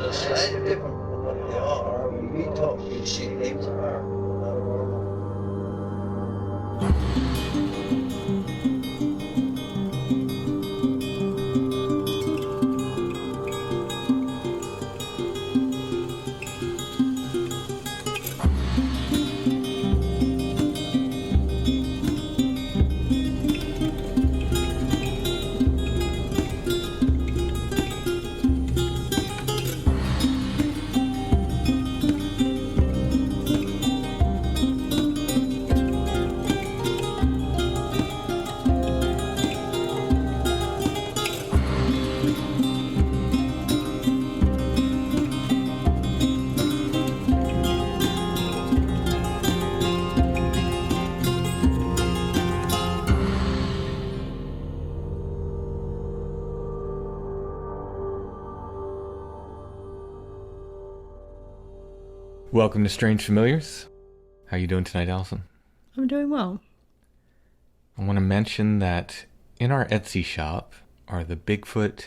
are slightly different from what they are. We talk, we see things are normal. Welcome to Strange Familiars. How you doing tonight, Allison? I'm doing well. I want to mention that in our Etsy shop are the Bigfoot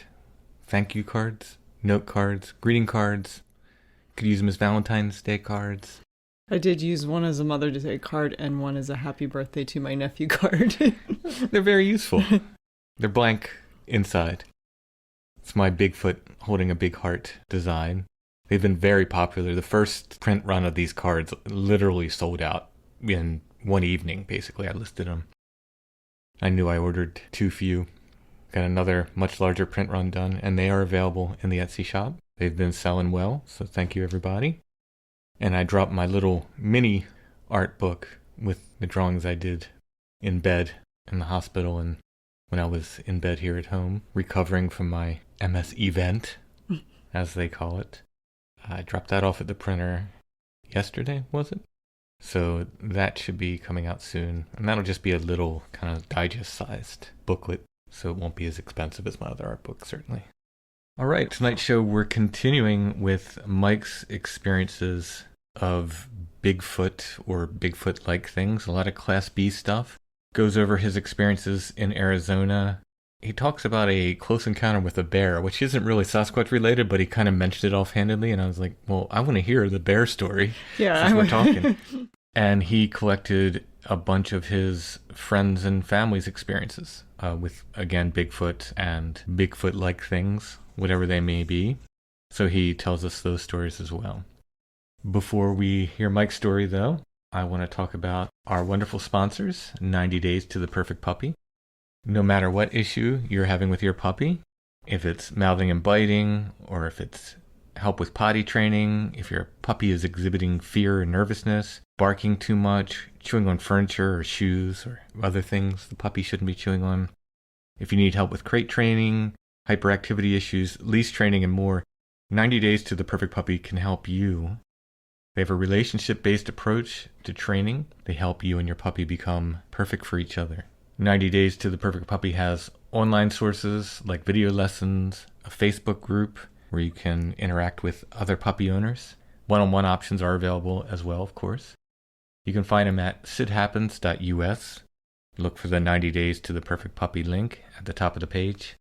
thank you cards, note cards, greeting cards. You could use them as Valentine's Day cards. I did use one as a Mother's Day card and one as a happy birthday to my nephew card. They're very useful. They're blank inside. It's my Bigfoot holding a big heart design. They've been very popular. The first print run of these cards literally sold out in one evening, basically. I listed them. I knew I ordered too few. Got another much larger print run done, and they are available in the Etsy shop. They've been selling well, so thank you, everybody. And I dropped my little mini art book with the drawings I did in bed in the hospital and when I was in bed here at home, recovering from my MS event, as they call it. I dropped that off at the printer yesterday, was it? So that should be coming out soon. And that'll just be a little kind of digest-sized booklet, so it won't be as expensive as my other art book, certainly. All right, tonight's show, we're continuing with Mike's experiences of Bigfoot or Bigfoot-like things, a lot of Class B stuff. Goes over his experiences in Arizona. He talks about a close encounter with a bear, which isn't really Sasquatch related, but he kind of mentioned it offhandedly, and I was like, well, I want to hear the bear story since we're talking. And he collected a bunch of his friends and family's experiences with, again, Bigfoot and Bigfoot-like things, whatever they may be. So he tells us those stories as well. Before we hear Mike's story, though, I want to talk about our wonderful sponsors, 90 Days to the Perfect Puppy. No matter what issue you're having with your puppy, if it's mouthing and biting, or if it's help with potty training, if your puppy is exhibiting fear or nervousness, barking too much, chewing on furniture or shoes or other things the puppy shouldn't be chewing on, if you need help with crate training, hyperactivity issues, leash training, and more, 90 Days to the Perfect Puppy can help you. They have a relationship-based approach to training. They help you and your puppy become perfect for each other. 90 Days to the Perfect Puppy has online sources like video lessons, a Facebook group where you can interact with other puppy owners. One-on-one options are available as well, of course. You can find them at sithappens.us. Look for the 90 Days to the Perfect Puppy link at the top of the page.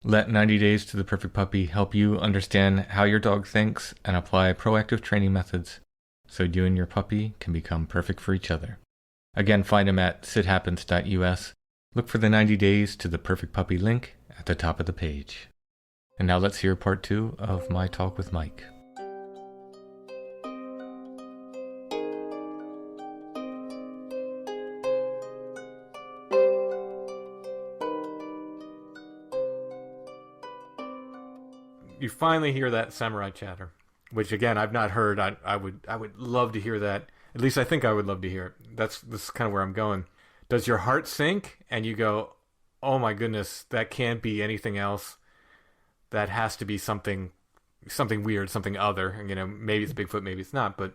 Let 90 Days to the Perfect Puppy help you understand how your dog thinks and apply proactive training methods so you and your puppy can become perfect for each other. Again, find them at sithappens.us. Look for the 90 Days to the Perfect Puppy link at the top of the page. And now let's hear part 2 of my talk with Mike. You finally hear that samurai chatter, which again I've not heard. I would love to hear that. At least I think I would love to hear it. This is kind of where I'm going. Does your heart sink and you go, oh my goodness, that can't be anything else. That has to be something weird, something other. You know, maybe it's Bigfoot, maybe it's not, but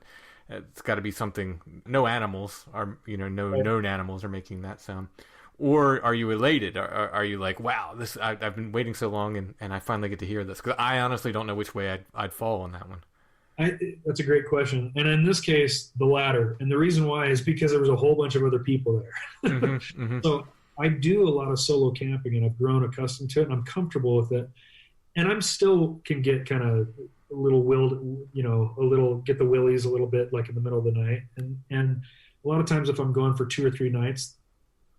it's got to be something. No animals are, no known animals are making that sound. Or are you elated? Are you like, wow, I've been waiting so long and I finally get to hear this? Because I honestly don't know which way I'd fall on that one. That's a great question. And in this case, the latter. And the reason why is because there was a whole bunch of other people there. Mm-hmm, mm-hmm. So I do a lot of solo camping and I've grown accustomed to it and I'm comfortable with it. And I'm still can get kind of a little get the willies a little bit like in the middle of the night. And a lot of times if I'm going for 2 or 3 nights,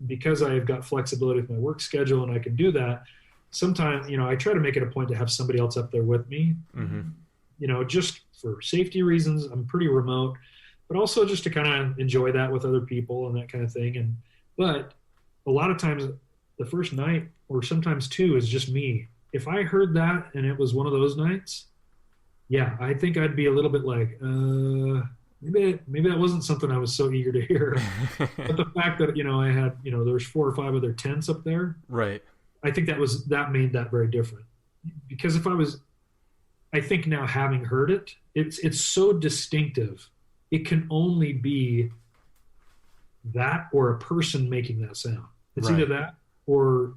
because I've got flexibility with my work schedule and I can do that, sometimes, I try to make it a point to have somebody else up there with me, just for safety reasons. I'm pretty remote, but also just to kind of enjoy that with other people and that kind of thing. But a lot of times the first night or sometimes 2 is just me. If I heard that and it was one of those nights, yeah, I think I'd be a little bit like, maybe that wasn't something I was so eager to hear. But the fact that, I had, there's 4 or 5 other tents up there. Right. I think that made that very different. Because I think now having heard it, it's so distinctive. It can only be that or a person making that sound. It's either that or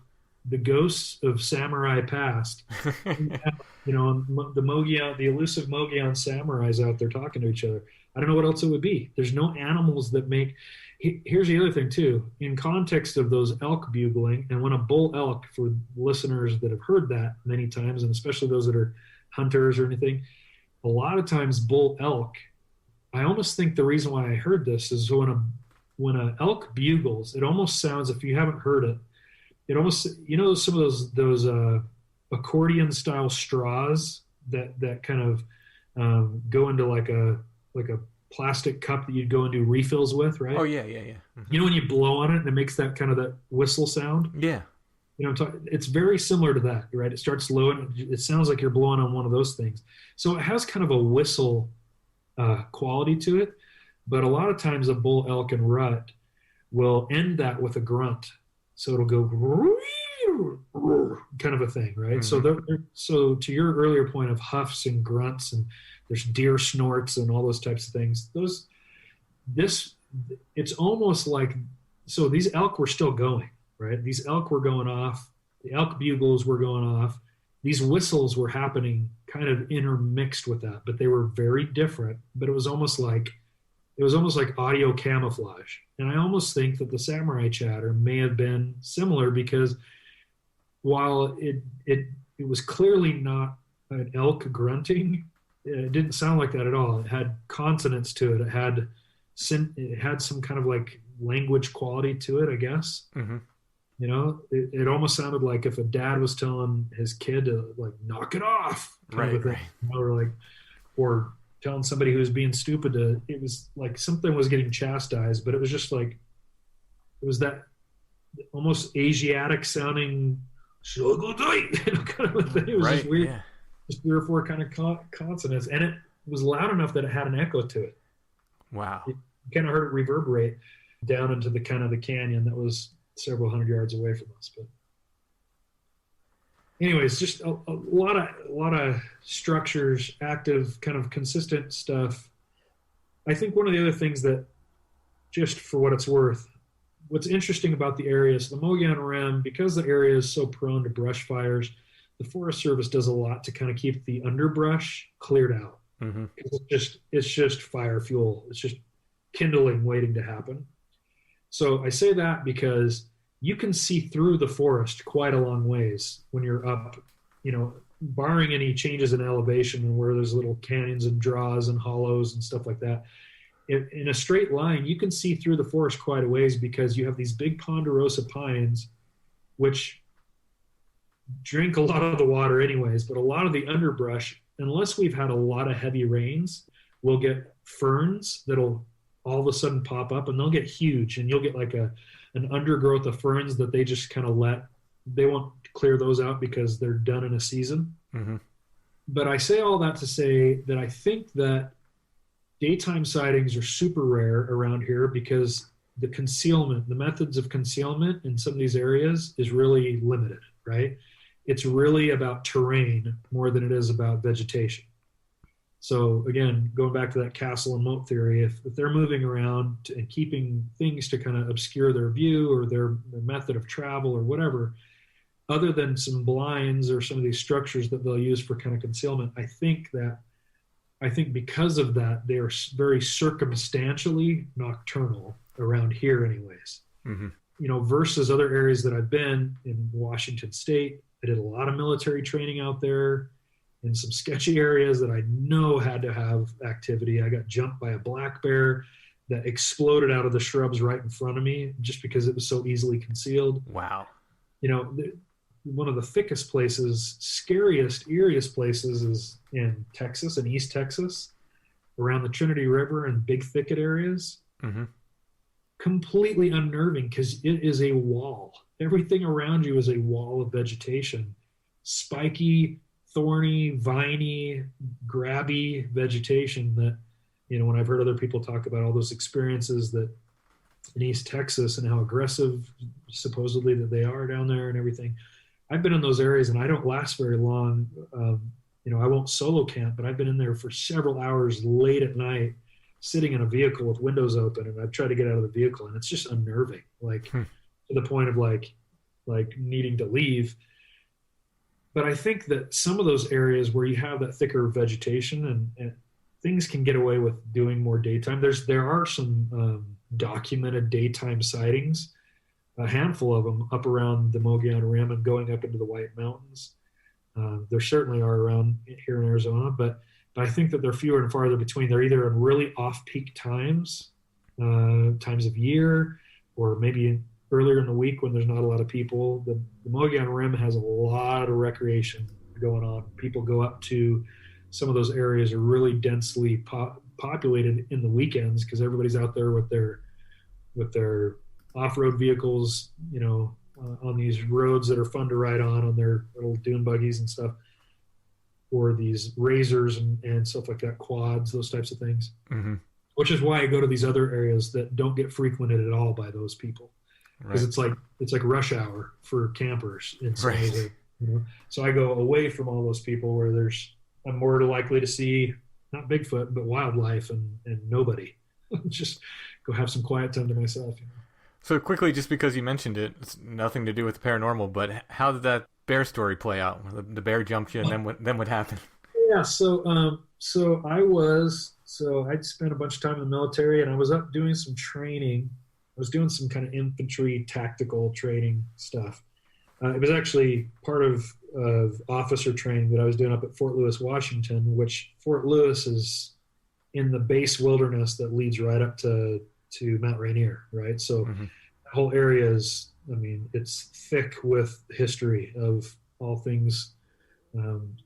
the ghosts of samurai past. The elusive Mogollon samurais out there talking to each other. I don't know what else it would be. There's no animals that make. Here's the other thing too. In context of those elk bugling, and when a bull elk, for listeners that have heard that many times, and especially those that are hunters or anything, a lot of times bull elk. I almost think the reason why I heard this is when a elk bugles, it almost sounds, if you haven't heard it, it almost, some of those accordion style straws that kind of go into like a plastic cup that you'd go and do refills with, right? Oh yeah. Mm-hmm. When you blow on it and it makes that kind of that whistle sound. Yeah. It's very similar to that, right? It starts low and it sounds like you're blowing on one of those things. So it has kind of a whistle quality to it, but a lot of times a bull elk and rut will end that with a grunt. So it'll go kind of a thing, right? Mm-hmm. So to your earlier point of huffs and grunts, and there's deer snorts and all those types of things. It's almost like, so these elk were still going, right? These elk were going off. The elk bugles were going off. These whistles were happening kind of intermixed with that, but they were very different. But it was almost like audio camouflage. And I almost think that the samurai chatter may have been similar, because while it was clearly not an elk grunting, it didn't sound like that at all. It had consonants to it. It had some kind of like language quality to it, I guess. Mm-hmm. It almost sounded like if a dad was telling his kid to like knock it off, right. Or telling somebody who was being stupid it was like something was getting chastised, but it was just like, it was that almost Asiatic sounding kind of a thing. It was just weird. Yeah. Just 3 or 4 kind of consonants, and it was loud enough that it had an echo to it. Wow. You kind of heard it reverberate down into the kind of the canyon that was several hundred yards away from us. But anyways, just a lot of structures, active, kind of consistent stuff. I think one of the other things that, just for what it's worth, what's interesting about the area is the Mogollon Rim, because the area is so prone to brush fires, the Forest Service does a lot to kind of keep the underbrush cleared out. Mm-hmm. It's just fire fuel. It's just kindling waiting to happen. So I say that because you can see through the forest quite a long ways when you're up, barring any changes in elevation and where there's little canyons and draws and hollows and stuff like that. In a straight line, you can see through the forest quite a ways, because you have these big ponderosa pines, which drink a lot of the water anyways, but a lot of the underbrush, unless we've had a lot of heavy rains, we'll get ferns that'll all of a sudden pop up, and they'll get huge, and you'll get like an undergrowth of ferns that they just kind of they won't clear those out because they're done in a season. Mm-hmm. But I say all that to say that I think that daytime sightings are super rare around here, because the methods of concealment in some of these areas is really limited, right? It's really about terrain more than it is about vegetation. So again, going back to that castle and moat theory, if they're moving around and keeping things to kind of obscure their view or their method of travel or whatever, other than some blinds or some of these structures that they'll use for kind of concealment, I think because of that, they are very circumstantially nocturnal around here anyways. Mm-hmm. Versus other areas that I've been in Washington State. I did a lot of military training out there. in some sketchy areas that I know had to have activity. I got jumped by a black bear that exploded out of the shrubs right in front of me just because it was so easily concealed. Wow. You know, one of the thickest places, scariest, eeriest places is in Texas, in East Texas, around the Trinity River and big thicket areas. Mm-hmm. Completely unnerving because it is a wall. Everything around you is a wall of vegetation. Spiky, thorny, viney, grabby vegetation that, you know, when I've heard other people talk about all those experiences that in East Texas and how aggressive supposedly that they are down there and everything. I've been in those areas and I don't last very long. You know, I won't solo camp, but I've been in there for several hours late at night, sitting in a vehicle with windows open, and I've tried to get out of the vehicle, and it's just unnerving, like to the point of like needing to leave. But I think that some of those areas where you have that thicker vegetation and things can get away with doing more daytime. There are some documented daytime sightings, a handful of them up around the Mogollon Rim and going up into the White Mountains. There certainly are around here in Arizona, but I think that they're fewer and farther between. They're either in really off-peak times of year, or maybe earlier in the week when there's not a lot of people. The Mogollon Rim has a lot of recreation going on. People go up to some of those areas are really densely populated in the weekends because everybody's out there with their off-road vehicles, you know, on these roads that are fun to ride on their little dune buggies and stuff, or these razors and stuff like that, quads, those types of things. Mm-hmm. Which is why I go to these other areas that don't get frequented at all by those people, because it's like rush hour for campers. Right. You know? So I go away from all those people where I'm more likely to see not Bigfoot but wildlife and nobody. Just go have some quiet time to myself. You know? So quickly, just because you mentioned it, it's nothing to do with the paranormal, but how did that bear story play out? The bear jumped you, and then what happened? Yeah, so I'd spent a bunch of time in the military, and I was up doing some training. I was doing some kind of infantry tactical training stuff. It was actually part of officer training that I was doing up at Fort Lewis, Washington, which Fort Lewis is in the base wilderness that leads right up to Mount Rainier, right? So the whole area is, I mean, it's thick with history of all things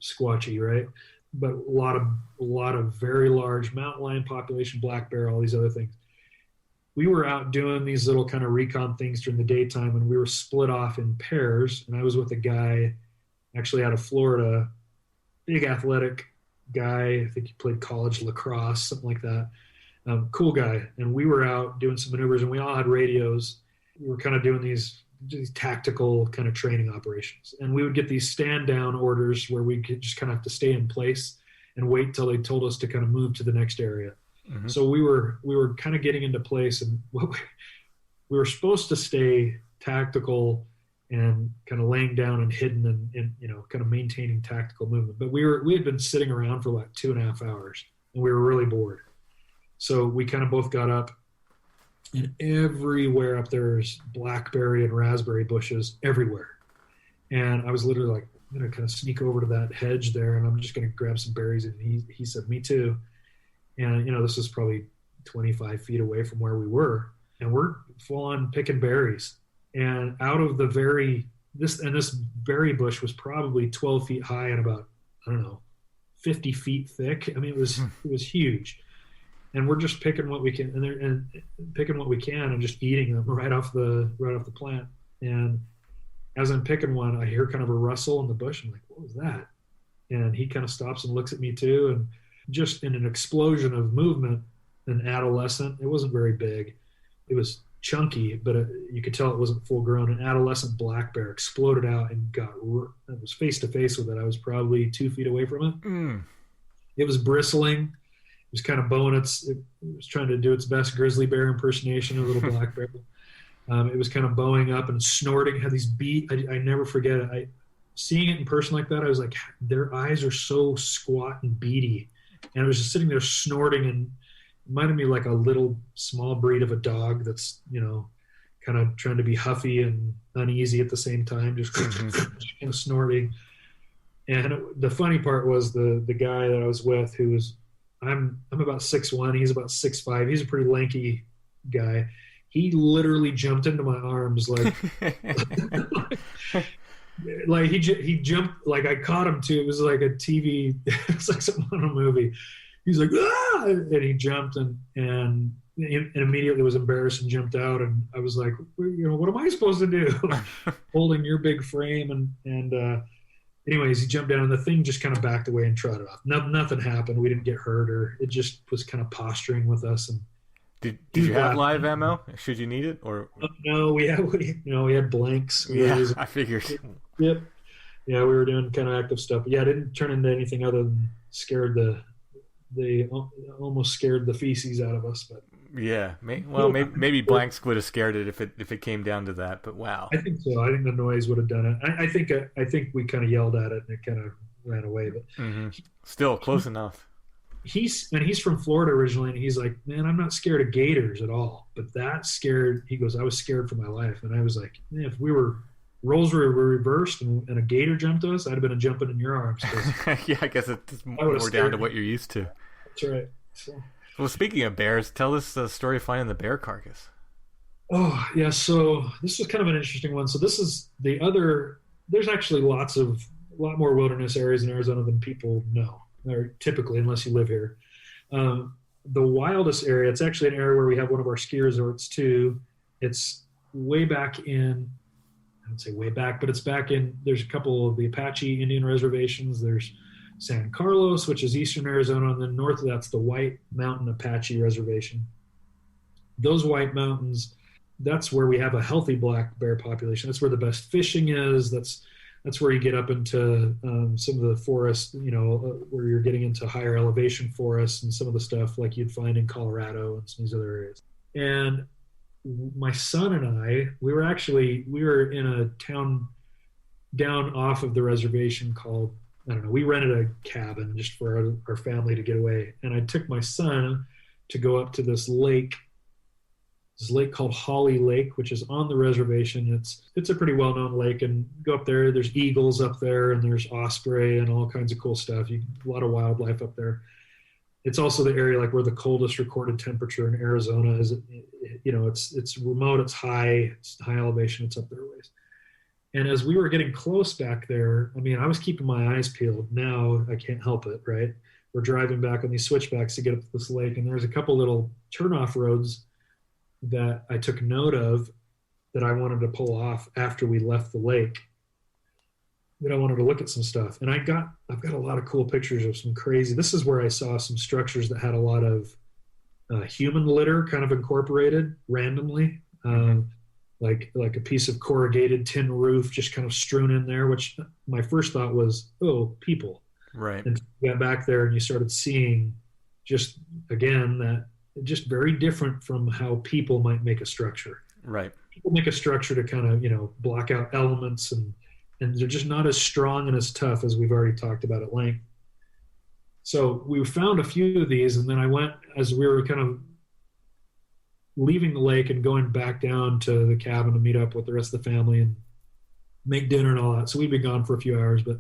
squatchy, right? But a lot of very large mountain lion population, black bear, all these other things. We were out doing these little kind of recon things during the daytime, and we were split off in pairs. And I was with a guy actually out of Florida, big athletic guy. I think he played college lacrosse, something like that. Cool guy. And we were out doing some maneuvers, and we all had radios. We were kind of doing these tactical kind of training operations. And we would get these stand down orders where we could just kind of have to stay in place and wait till they told us to kind of move to the next area. Mm-hmm. So we were kind of getting into place, and we were supposed to stay tactical and kind of laying down and hidden and you know, kind of maintaining tactical movement. But we had been sitting around for like 2.5 hours, and we were really bored. So we kind of both got up, and everywhere up there is blackberry and raspberry bushes everywhere. And I was literally like, I'm going to kind of sneak over to that hedge there, and I'm just going to grab some berries. And he said, me too. And, you know, this is probably 25 feet away from where we were, and we're full on picking berries. And out of this berry bush was probably 12 feet high and about, I don't know, 50 feet thick. I mean, it was huge. And we're just picking what we can and just eating them right off the plant. And as I'm picking one, I hear kind of a rustle in the bush. I'm like, what was that? And he kind of stops and looks at me too. And just in an explosion of movement, an adolescent, it wasn't very big. It was chunky, but you could tell it wasn't full grown. An adolescent black bear exploded out and it was face to face with it. I was probably 2 feet away from it. Mm. It was bristling. It was kind of bowing it was trying to do its best grizzly bear impersonation, a little black bear. It was kind of bowing up and snorting, had these I never forget it. Seeing it in person like that, I was like, their eyes are so squat and beady. And I was just sitting there snorting, and it reminded me like a little small breed of a dog that's, you know, kind of trying to be huffy and uneasy at the same time, just kind of snorting. And the funny part was the guy that I was with, who was, I'm about 6'1", he's about 6'5". He's a pretty lanky guy. He literally jumped into my arms like like he jumped, like I caught him too. It was like a TV, it was like something on a movie. He's like, ah, and he jumped and immediately was embarrassed and jumped out. And I was like, what am I supposed to do? Holding your big frame and anyways, he jumped down and the thing just kind of backed away and trotted off. Nothing happened. We didn't get hurt, or it just was kind of posturing with us. And did you have live ammo? Should you need it, or no? We had blanks. I figured. Yep. Yeah, we were doing kind of active stuff. But yeah, it didn't turn into anything other than almost scared the feces out of us. But yeah, maybe blanks would have scared it if it came down to that. But wow, I think so. I think the noise would have done it. I think we kind of yelled at it and it kind of ran away. But still close enough. He's from Florida originally, and he's like, man, I'm not scared of gators at all. But that scared. He goes, I was scared for my life, and I was like, man, if roles were reversed and a gator jumped us, I'd have been jumping in your arms. Yeah, I guess it's more down to what you're used to. That's right. So. Well, speaking of bears, tell us the story of finding the bear carcass. Oh, yeah. So this was kind of an interesting one. So this is there's actually a lot more wilderness areas in Arizona than people know, or typically, unless you live here. The wildest area, it's actually an area where we have one of our ski resorts too. It's way back in, I would say way back, but it's back in, there's a couple of the Apache Indian reservations. There's San Carlos, which is eastern Arizona, and then north of that's the White Mountain Apache Reservation. Those White Mountains, that's where we have a healthy black bear population. That's where the best fishing is. That's where you get up into some of the forests, where you're getting into higher elevation forests and some of the stuff like you'd find in Colorado and some of these other areas. And my son and I, we were in a town down off of the reservation called, I don't know, we rented a cabin just for our family to get away. And I took my son to go up to this lake called Holly Lake, which is on the reservation. It's a pretty well-known lake, and go up there, there's eagles up there, and there's osprey and all kinds of cool stuff. A lot of wildlife up there. It's also the area like where the coldest recorded temperature in Arizona is. It's remote, it's high elevation, it's up there a ways. And as we were getting close back there, I mean, I was keeping my eyes peeled. Now I can't help it, right? We're driving back on these switchbacks to get up to this lake, and there's a couple little turnoff roads that I took note of that I wanted to pull off after we left the lake. That I wanted to look at some stuff. And I've got a lot of cool pictures of some crazy, this is where I saw some structures that had a lot of human litter kind of incorporated randomly. Like a piece of corrugated tin roof just kind of strewn in there, which my first thought was, oh, people. Right. And you got back there and you started seeing just, again, that just very different from how people might make a structure. Right. People make a structure to kind of, block out elements, and they're just not as strong and as tough as we've already talked about at length. So we found a few of these, and then I went, as we were kind of leaving the lake and going back down to the cabin to meet up with the rest of the family and make dinner and all that. So we'd been gone for a few hours, but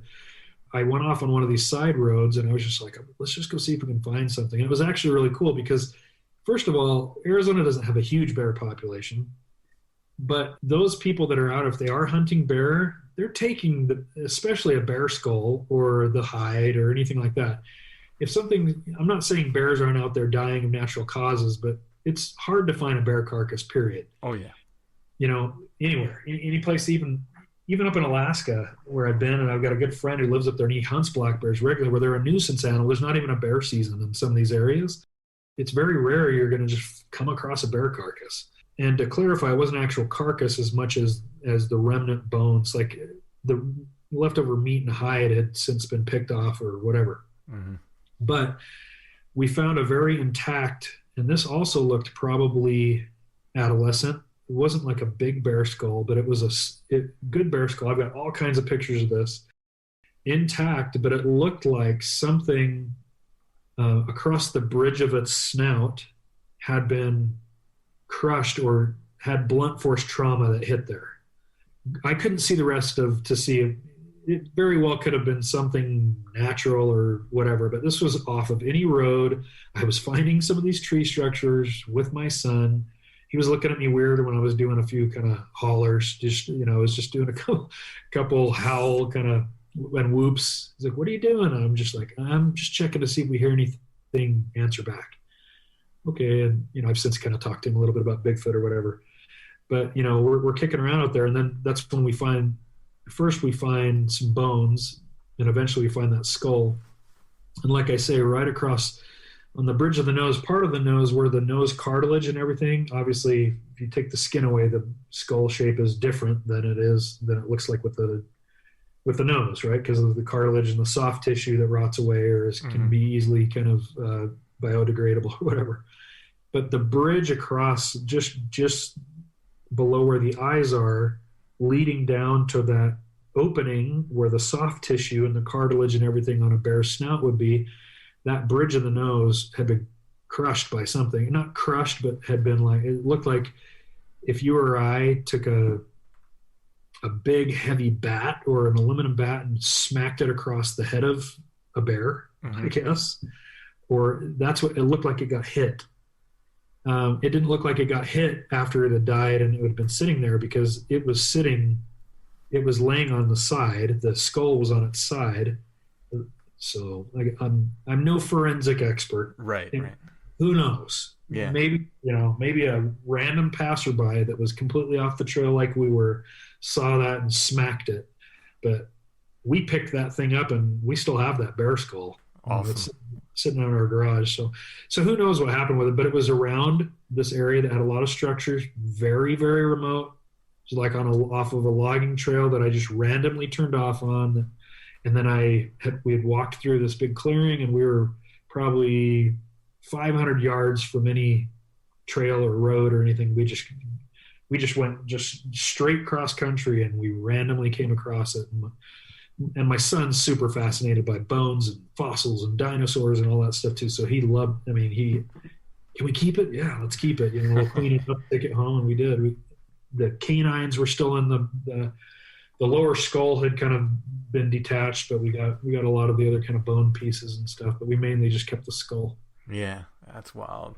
I went off on one of these side roads, and I was just like, let's just go see if we can find something. And it was actually really cool because, first of all, Arizona doesn't have a huge bear population, but those people that are out, if they are hunting bear, they're taking especially a bear skull or the hide or anything like that. I'm not saying bears aren't out there dying of natural causes, but it's hard to find a bear carcass, period. Oh yeah. Anywhere, any place, even up in Alaska where I've been, and I've got a good friend who lives up there and he hunts black bears regularly, where they're a nuisance animal. There's not even a bear season in some of these areas. It's very rare you're going to just come across a bear carcass. And to clarify, it wasn't an actual carcass as much as the remnant bones, like the leftover meat and hide had since been picked off or whatever. Mm-hmm. But we found a very intact, and this also looked probably adolescent. It wasn't like a big bear skull, but it was a good bear skull. I've got all kinds of pictures of this. Intact, but it looked like something across the bridge of its snout had been crushed or had blunt force trauma that hit there. I couldn't see the rest to see it very well could have been something natural or whatever, but this was off of any road. I was finding some of these tree structures with my son. He was looking at me weird when I was doing a few kind of hollers. Just, I was just doing a couple howl kind of and whoops. He's like, "What are you doing?" And I'm just like, "I'm just checking to see if we hear anything answer back." Okay. And, I've since kind of talked to him a little bit about Bigfoot or whatever. But, we're kicking around out there. And then that's when we find some bones, and eventually we find that skull. And like I say, right across on the bridge of the nose, part of the nose where the nose cartilage and everything, obviously, if you take the skin away, the skull shape is different than it looks like with the nose, right? Because of the cartilage and the soft tissue that rots away or can be easily kind of biodegradable or whatever. But the bridge across just below where the eyes are, leading down to that opening where the soft tissue and the cartilage and everything on a bear snout would be, that bridge of the nose had been crushed by something. Not crushed, but had been it looked like if you or I took a big heavy bat or an aluminum bat and smacked it across the head of a bear, I guess, or that's what it looked like. It got hit. It didn't look like it got hit after it had died and it would have been sitting there, because it was laying on the side. The skull was on its side. So I'm no forensic expert. Right. Who knows? Yeah. Maybe a random passerby that was completely off the trail like we were saw that and smacked it. But we picked that thing up and we still have that bear skull. Awesome. It's sitting out in our garage. So who knows what happened with it, but it was around this area that had a lot of structures, very, very remote. It was like off of a logging trail that I just randomly turned off on. And then we had walked through this big clearing, and we were probably 500 yards from any trail or road or anything. We just went straight cross country, and we randomly came across it. And my son's super fascinated by bones and fossils and dinosaurs and all that stuff too. So he loved. Can we keep it? Yeah, let's keep it. We'll clean it up, take it home, and we did. The canines were still in the lower skull had kind of been detached, but we got a lot of the other kind of bone pieces and stuff. But we mainly just kept the skull. Yeah, that's wild.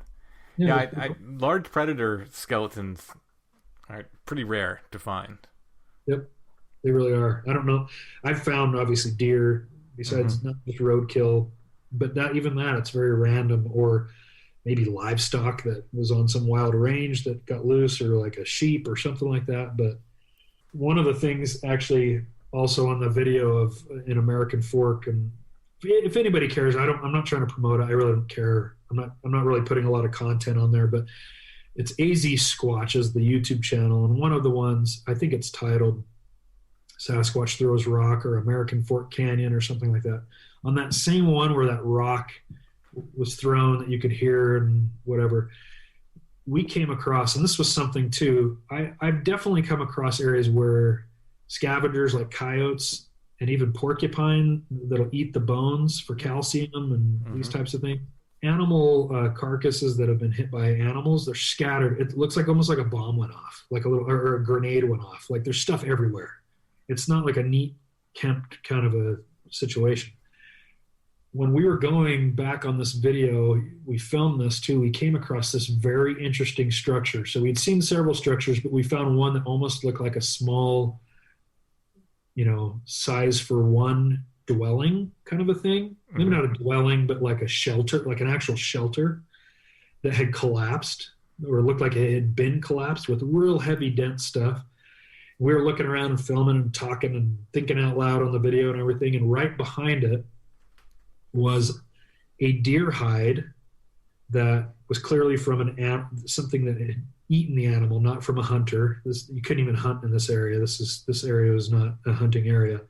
Yeah, large predator skeletons are pretty rare to find. Yep, they really are. I don't know. I've found obviously deer besides not just roadkill, but it's very random, or maybe livestock that was on some wild range that got loose, or like a sheep or something like that. But one of the things actually also on the video of an American Fork, and if anybody cares, I'm not trying to promote it. I really don't care. I'm not really putting a lot of content on there, but it's AZ Squatch is the YouTube channel. And one of the ones, I think it's titled Sasquatch Throws Rock or American Fork Canyon or something like that. On that same one where that rock was thrown that you could hear and whatever, we came across, and this was something too, I've definitely come across areas where scavengers like coyotes and even porcupine that'll eat the bones for calcium and these types of things. Animal carcasses that have been hit by animals, they're scattered. It looks like almost like a bomb went off, like or a grenade went off. Like there's stuff everywhere. It's not like a neat kept kind of a situation. When we were going back on this video, we filmed this too, we came across this very interesting structure. So we'd seen several structures, but we found one that almost looked like a small, size for one dwelling kind of a thing. Maybe not a dwelling, but like a shelter, like an actual shelter that had collapsed, or looked like it had been collapsed with real heavy, dense stuff. We were looking around and filming and talking and thinking out loud on the video and everything. And right behind it was a deer hide that was clearly from something that had eaten the animal, not from a hunter. You couldn't even hunt in this area. This area was not a hunting area.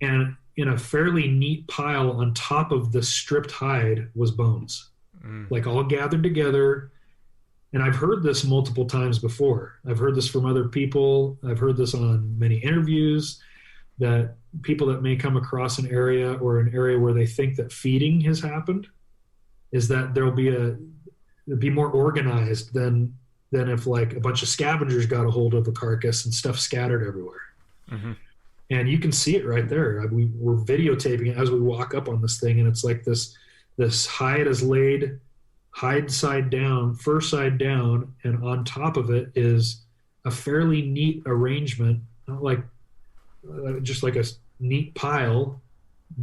And in a fairly neat pile on top of the stripped hide was bones, like all gathered together. And I've heard this multiple times before. I've heard this from other people. I've heard this on many interviews, that people that may come across an area or an area where they think that feeding has happened, is that there'll be more organized than if like a bunch of scavengers got a hold of the carcass and stuff scattered everywhere. And you can see it right there. We're videotaping it as we walk up on this thing, and it's like this hide is laid, hide side down, fur side down, and on top of it is a fairly neat arrangement, not like just like a neat pile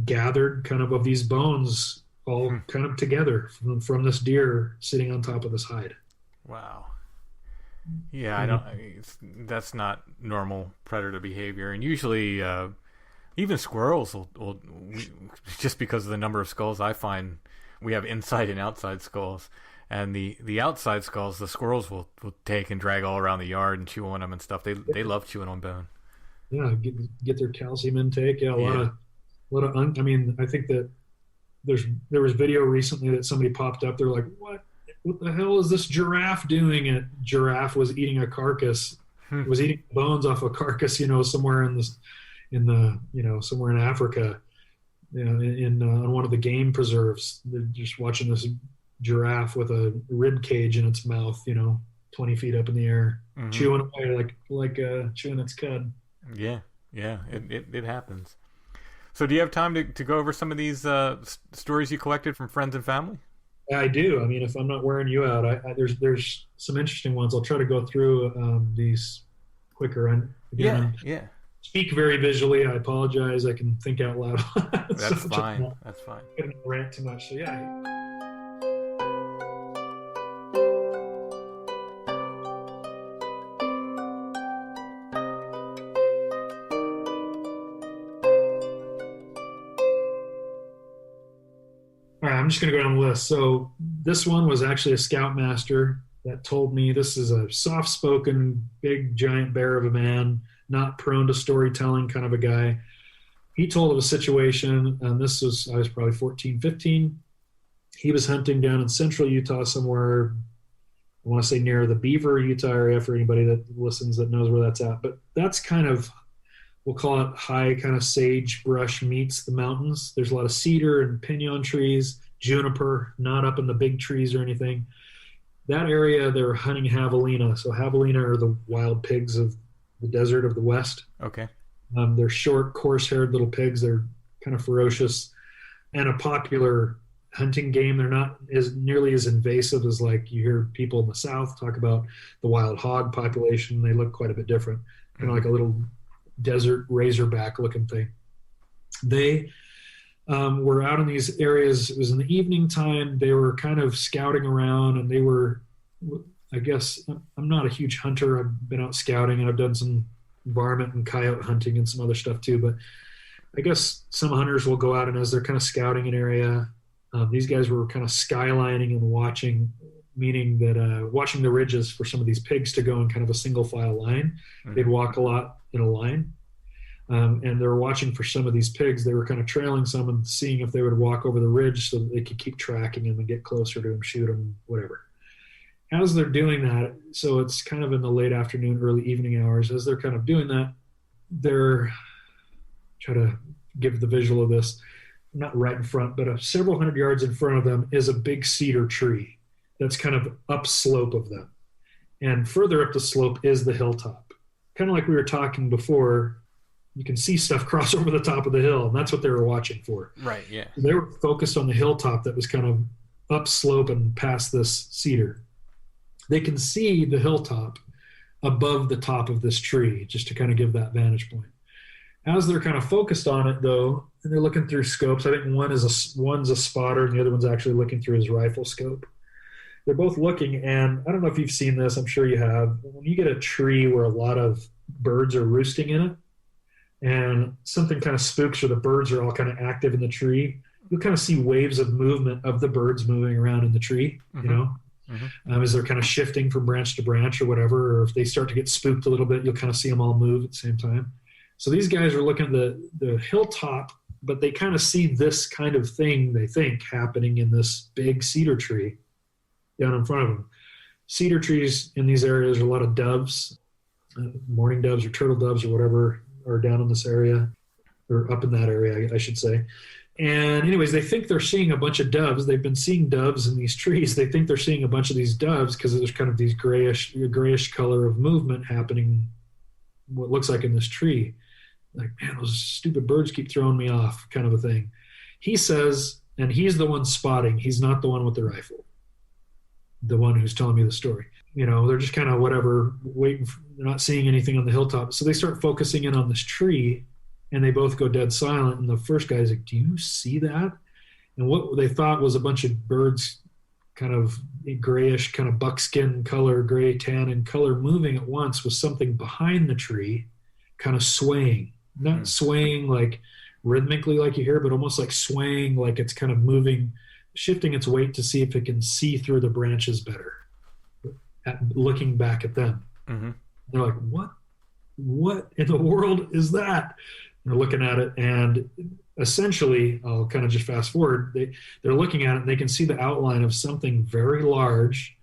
gathered kind of these bones all kind of together from this deer sitting on top of this hide. Wow. Yeah, that's not normal predator behavior. And usually even squirrels will just because of the number of skulls I find, we have inside and outside skulls. And the outside skulls, the squirrels will take and drag all around the yard and chew on them and stuff. They love chewing on bone. Yeah, get their calcium intake. Yeah, a lot of. I mean, I think that there was video recently that somebody popped up. They're like, what the hell is this giraffe doing? And giraffe was eating a carcass, was eating bones off a carcass, somewhere somewhere in Africa, on one of the game preserves. They're just watching this giraffe with a rib cage in its mouth, 20 feet up in the air, chewing away like chewing its cud. Yeah, it happens. So do you have time to go over some of these stories you collected from friends and family? I do. I mean, if I'm not wearing you out, there's some interesting ones. I'll try to go through these quicker. Yeah. Speak very visually. I apologize. I can think out loud. That's fine. That's fine. I couldn't rant too much. So yeah. All right, I'm just going to go down the list. So this one was actually a scoutmaster that told me, this is a soft-spoken, big, giant bear of a man, not prone to storytelling kind of a guy. He told of a situation, and I was probably 14, 15. He was hunting down in central Utah somewhere, I want to say near the Beaver, Utah area, for anybody that listens that knows where that's at. But that's kind of, we'll call it high kind of sagebrush meets the mountains. There's a lot of cedar and pinon trees, juniper, not up in the big trees or anything. That area, they're hunting javelina. So javelina are the wild pigs of the desert of the West. Okay. They're short, coarse-haired little pigs. They're kind of ferocious and a popular hunting game. They're not nearly as invasive as like you hear people in the South talk about the wild hog population. They look quite a bit different, kind of like a little desert razorback looking thing. They were out in these areas. It was in the evening time. They were kind of scouting around, and they were, I guess, I'm not a huge hunter. I've been out scouting, and I've done some varmint and coyote hunting and some other stuff too. But I guess some hunters will go out, and as they're kind of scouting an area, these guys were kind of skylining and watching, meaning that watching the ridges for some of these pigs to go in kind of a single file line. They'd walk a lot in a line. And they were watching for some of these pigs. They were kind of trailing some and seeing if they would walk over the ridge so that they could keep tracking them and get closer to them, shoot them, whatever. As they're doing that, so it's kind of in the late afternoon, early evening hours, as they're kind of doing that, they're try to give the visual of this, not right in front, but several hundred yards in front of them is a big cedar tree that's kind of upslope of them. And further up the slope is the hilltop. Kind of like we were talking before, you can see stuff cross over the top of the hill, and that's what they were watching for. Right, yeah. They were focused on the hilltop that was kind of upslope and past this cedar. They can see the hilltop above the top of this tree, just to kind of give that vantage point. As they're kind of focused on it, though, and they're looking through scopes, I think one's a spotter, and the other one's actually looking through his rifle scope. They're both looking, and I don't know if you've seen this, I'm sure you have. When you get a tree where a lot of birds are roosting in it, and something kind of spooks or the birds are all kind of active in the tree, you'll kind of see waves of movement of the birds moving around in the tree, as they're kind of shifting from branch to branch or whatever, or if they start to get spooked a little bit, you'll kind of see them all move at the same time. So these guys are looking at the hilltop, but they kind of see this kind of thing, they think, happening in this big cedar tree down in front of them. Cedar trees in these areas are a lot of doves, mourning doves or turtle doves or whatever, are down in this area, or up in that area, I should say. And anyways, they think they're seeing a bunch of doves. They've been seeing doves in these trees. They think they're seeing a bunch of these doves because there's kind of these grayish color of movement happening, what looks like in this tree. like, man, those stupid birds keep throwing me off, kind of a thing. He says, and he's the one spotting. He's not the one with the rifle, the one who's telling me the story. You know, they're just kind of whatever, waiting. They're not seeing anything on the hilltop. So they start focusing in on this tree, and they both go dead silent. And the first guy's like, do you see that? And what they thought was a bunch of birds, kind of grayish, kind of buckskin color, gray tan in color, moving at once, was something behind the tree, kind of swaying. Not swaying like rhythmically like you hear, but almost like swaying, like it's kind of moving, shifting its weight to see if it can see through the branches better, looking back at them. Mm-hmm. They're like, what in the world is that? And they're looking at it, and essentially, I'll kind of just fast forward, they're looking at it, and they can see the outline of something very large,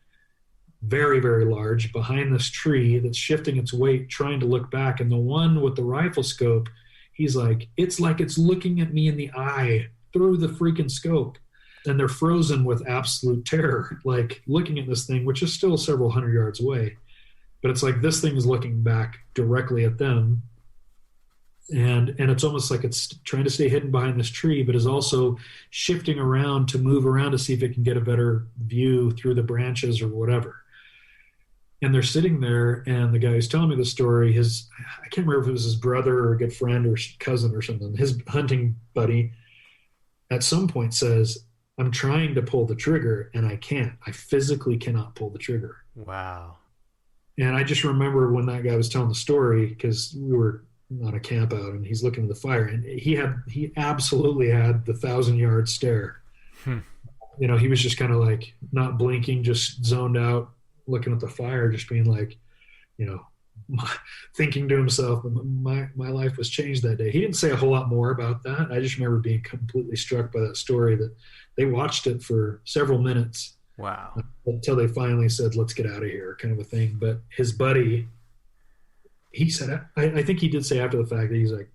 very, very large, behind this tree that's shifting its weight, trying to look back. And the one with the rifle scope, he's like it's looking at me in the eye through the freaking scope. And they're frozen with absolute terror, like looking at this thing, which is still several hundred yards away. But it's like this thing is looking back directly at them. And it's almost like it's trying to stay hidden behind this tree, but is also shifting around to move around to see if it can get a better view through the branches or whatever. And they're sitting there, and the guy who's telling me the story, I can't remember if it was his brother or a good friend or cousin or something, his hunting buddy, at some point says, I'm trying to pull the trigger, and I can't. I physically cannot pull the trigger. Wow. And I just remember when that guy was telling the story, because we were on a camp out, and he's looking at the fire, and he absolutely had the 1,000-yard stare. You know, he was just kind of like not blinking, just zoned out, looking at the fire, just being like, you know, thinking to himself, my life was changed that day. He didn't say a whole lot more about that. I just remember being completely struck by that story, that they watched it for several minutes. Wow. Until they finally said, let's get out of here, kind of a thing. But his buddy, he said, I think he did say after the fact that he's like,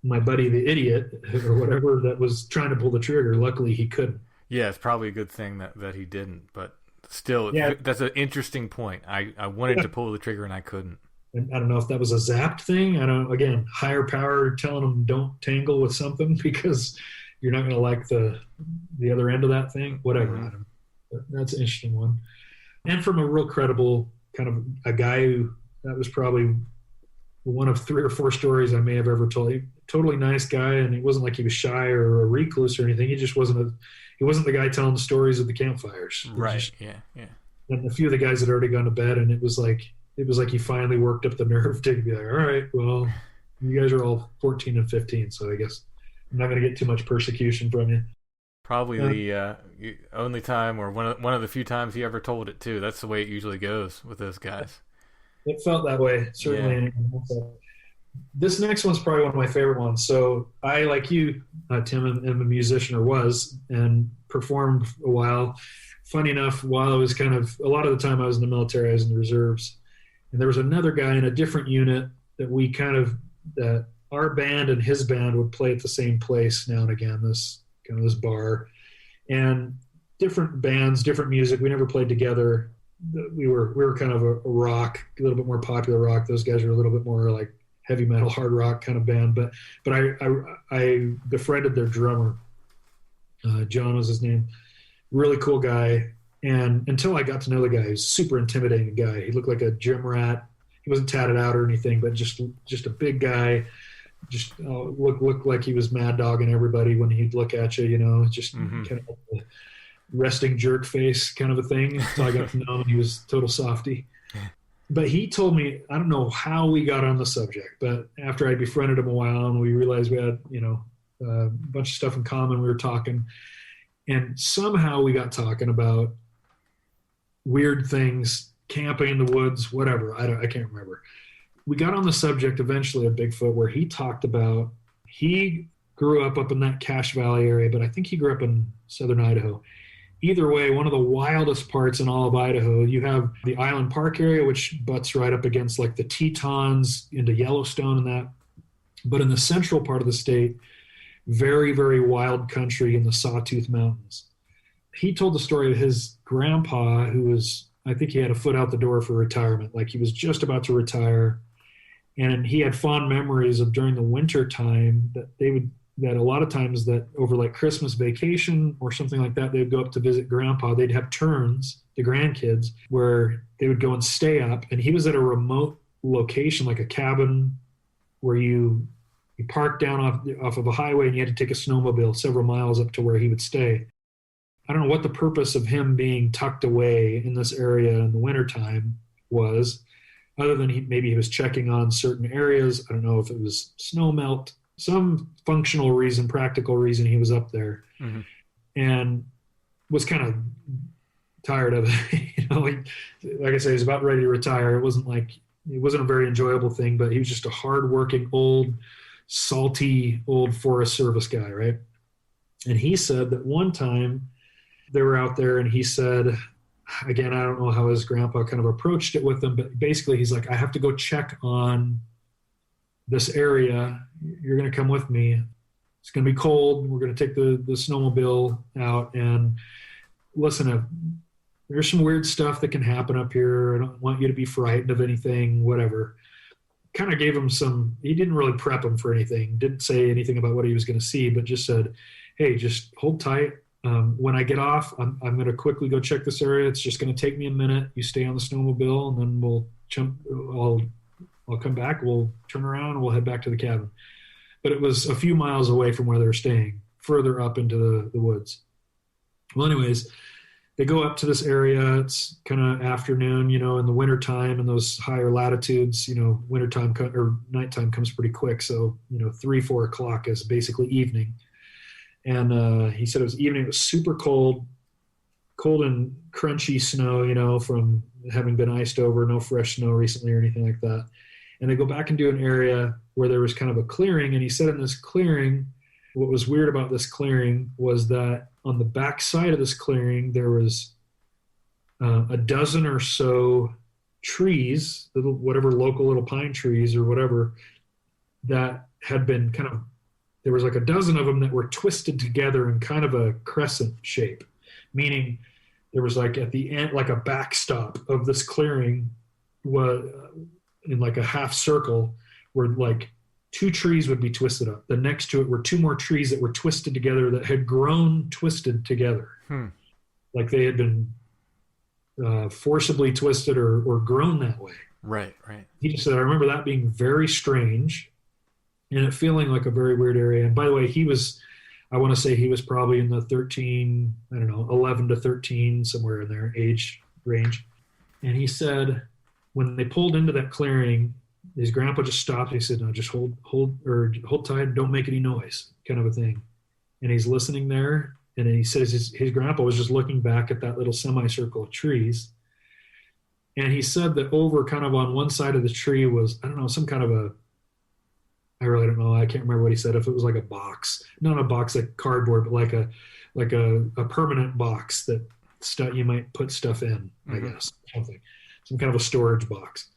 my buddy, the idiot or whatever that was trying to pull the trigger, luckily he couldn't. Yeah, it's probably a good thing that he didn't, but still, yeah. That's an interesting point. I wanted to pull the trigger and I couldn't. And I don't know if that was a zapped thing. Again, higher power telling them don't tangle with something because you're not going to like the other end of that thing, whatever. Mm-hmm. I don't know. But that's an interesting one. And from a real credible kind of a guy who, that was probably one of 3 or 4 stories I may have ever told. Totally nice guy, and it wasn't like he was shy or a recluse or anything. He just wasn't the guy telling the stories at the campfires. Right. Yeah. And a few of the guys had already gone to bed, and it was like he finally worked up the nerve to be like, all right, well, you guys are all 14 and 15, so I guess I'm not going to get too much persecution from you. Probably the only time, or one of the few times he ever told it too. That's the way it usually goes with those guys. It felt that way, certainly. Yeah. This next one's probably one of my favorite ones. So I, like you, Tim, am a musician, or was, and performed a while. Funny enough, while I was kind of, a lot of the time I was in the military, I was in the reserves. And there was another guy in a different unit that our band and his band would play at the same place now and again, this bar. And different bands, different music. We never played together. We were kind of a rock, a little bit more popular rock. Those guys were a little bit more like heavy metal, hard rock kind of band. But I befriended their drummer. John was his name. Really cool guy. And until I got to know the guy, he was a super intimidating guy. He looked like a gym rat. He wasn't tatted out or anything, but just a big guy. Just looked like he was mad dogging everybody when he'd look at you, you know, just kind of like a resting jerk face kind of a thing. So I got to know him, and he was total softy. But he told me, I don't know how we got on the subject, but after I befriended him a while and we realized we had, you know, a bunch of stuff in common, we were talking, and somehow we got talking about weird things, camping in the woods, whatever. I can't remember. We got on the subject eventually of Bigfoot, where he talked about, he grew up in that Cache Valley area, but I think he grew up in southern Idaho. Either way, one of the wildest parts in all of Idaho, you have the Island Park area, which butts right up against like the Tetons into Yellowstone and that. But in the central part of the state, very, very wild country in the Sawtooth Mountains. He told the story of his grandpa, who was, I think he had a foot out the door for retirement. Like he was just about to retire. And he had fond memories of during the winter time that a lot of times that over like Christmas vacation or something like that, they'd go up to visit grandpa. They'd have turns, the grandkids, where they would go and stay up. And he was at a remote location, like a cabin where you parked down off of a highway and you had to take a snowmobile several miles up to where he would stay. I don't know what the purpose of him being tucked away in this area in the wintertime was, other than maybe he was checking on certain areas. I don't know if it was snow melt, some functional reason, practical reason he was up there, and was kind of tired of it. Like I say, he was about ready to retire. It wasn't a very enjoyable thing, but he was just a hardworking, old, salty, old Forest Service guy, right? And he said that one time they were out there, and he said, again, I don't know how his grandpa kind of approached it with him, but basically he's like, I have to go check on this area. You're going to come with me. It's going to be cold. We're going to take the snowmobile out, and listen, there's some weird stuff that can happen up here. I don't want you to be frightened of anything, whatever. Kind of gave him he didn't really prep him for anything, didn't say anything about what he was going to see, but just said, hey, just hold tight. When I get off, I'm going to quickly go check this area. It's just going to take me a minute. You stay on the snowmobile, and then we'll jump. I'll come back. We'll turn around, and we'll head back to the cabin. But it was a few miles away from where they were staying, further up into the woods. Well, anyways, they go up to this area. It's kind of afternoon, in the wintertime, in those higher latitudes, wintertime or nighttime comes pretty quick. So, 3-4 o'clock is basically evening. And he said it was evening. It was super cold and crunchy snow, from having been iced over, no fresh snow recently or anything like that. And they go back into an area where there was kind of a clearing. And he said in this clearing, what was weird about this clearing was that on the back side of this clearing, there was a dozen or so trees, whatever local little pine trees or whatever, that had been there was like a dozen of them that were twisted together in kind of a crescent shape, meaning there was like at the end, like a backstop of this clearing was in like a half circle where like 2 trees would be twisted up. The next to it were 2 more trees that were twisted together that had grown twisted together. Like they had been forcibly twisted or grown that way. Right. He just said, I remember that being very strange and it feeling like a very weird area. And by the way, I want to say he was probably in the 11 to 13, somewhere in their age range. And he said, when they pulled into that clearing, his grandpa just stopped. He said, no, just hold tight. Don't make any noise, kind of a thing. And he's listening there. And then he says his grandpa was just looking back at that little semicircle of trees. And he said that over kind of on one side of the tree was, I don't know, some kind of I really don't know. I can't remember what he said. If it was like a box, not a box like cardboard, but like a permanent box that you might put stuff in, I guess, something, some kind of a storage box,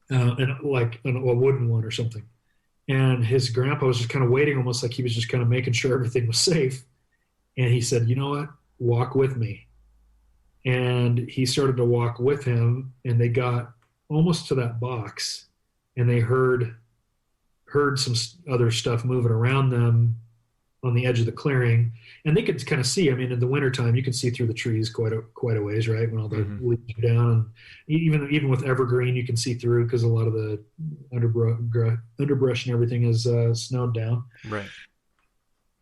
and like a wooden one or something. And his grandpa was just kind of waiting, almost like he was just kind of making sure everything was safe. And he said, you know what? Walk with me. And he started to walk with him, and they got almost to that box, and they heard some other stuff moving around them on the edge of the clearing. And they could kind of see, I mean, in the wintertime, you can see through the trees quite a ways, right? When all the leaves are down. And even with evergreen, you can see through because a lot of the underbrush and everything is snowed down. Right.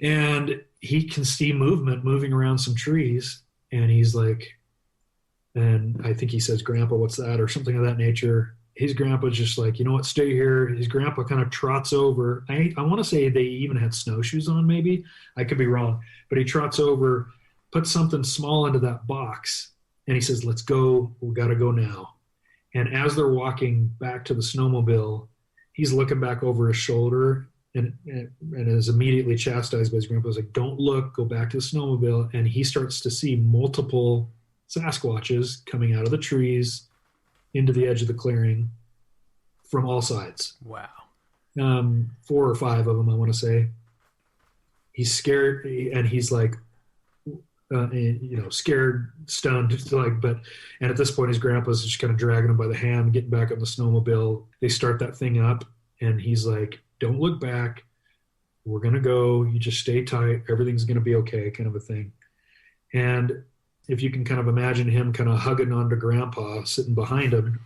And he can see moving around some trees. And he's like, and I think he says, Grandpa, what's that? Or something of that nature. His grandpa's just like, you know what, stay here. His grandpa kind of trots over. I want to say they even had snowshoes on, maybe. I could be wrong. But he trots over, puts something small into that box, and he says, let's go. We got to go now. And as they're walking back to the snowmobile, he's looking back over his shoulder and is immediately chastised by his grandpa. He's like, don't look, go back to the snowmobile. And he starts to see multiple Sasquatches coming out of the trees into the edge of the clearing from all sides. Wow. 4 or 5 of them, I want to say. He's scared, and he's like, scared, stunned, and at this point his grandpa's just kind of dragging him by the hand, getting back on the snowmobile. They start that thing up, and he's like, "Don't look back. We're gonna go. You just stay tight. Everything's gonna be okay," kind of a thing. And if you can kind of imagine him kind of hugging onto grandpa, sitting behind him,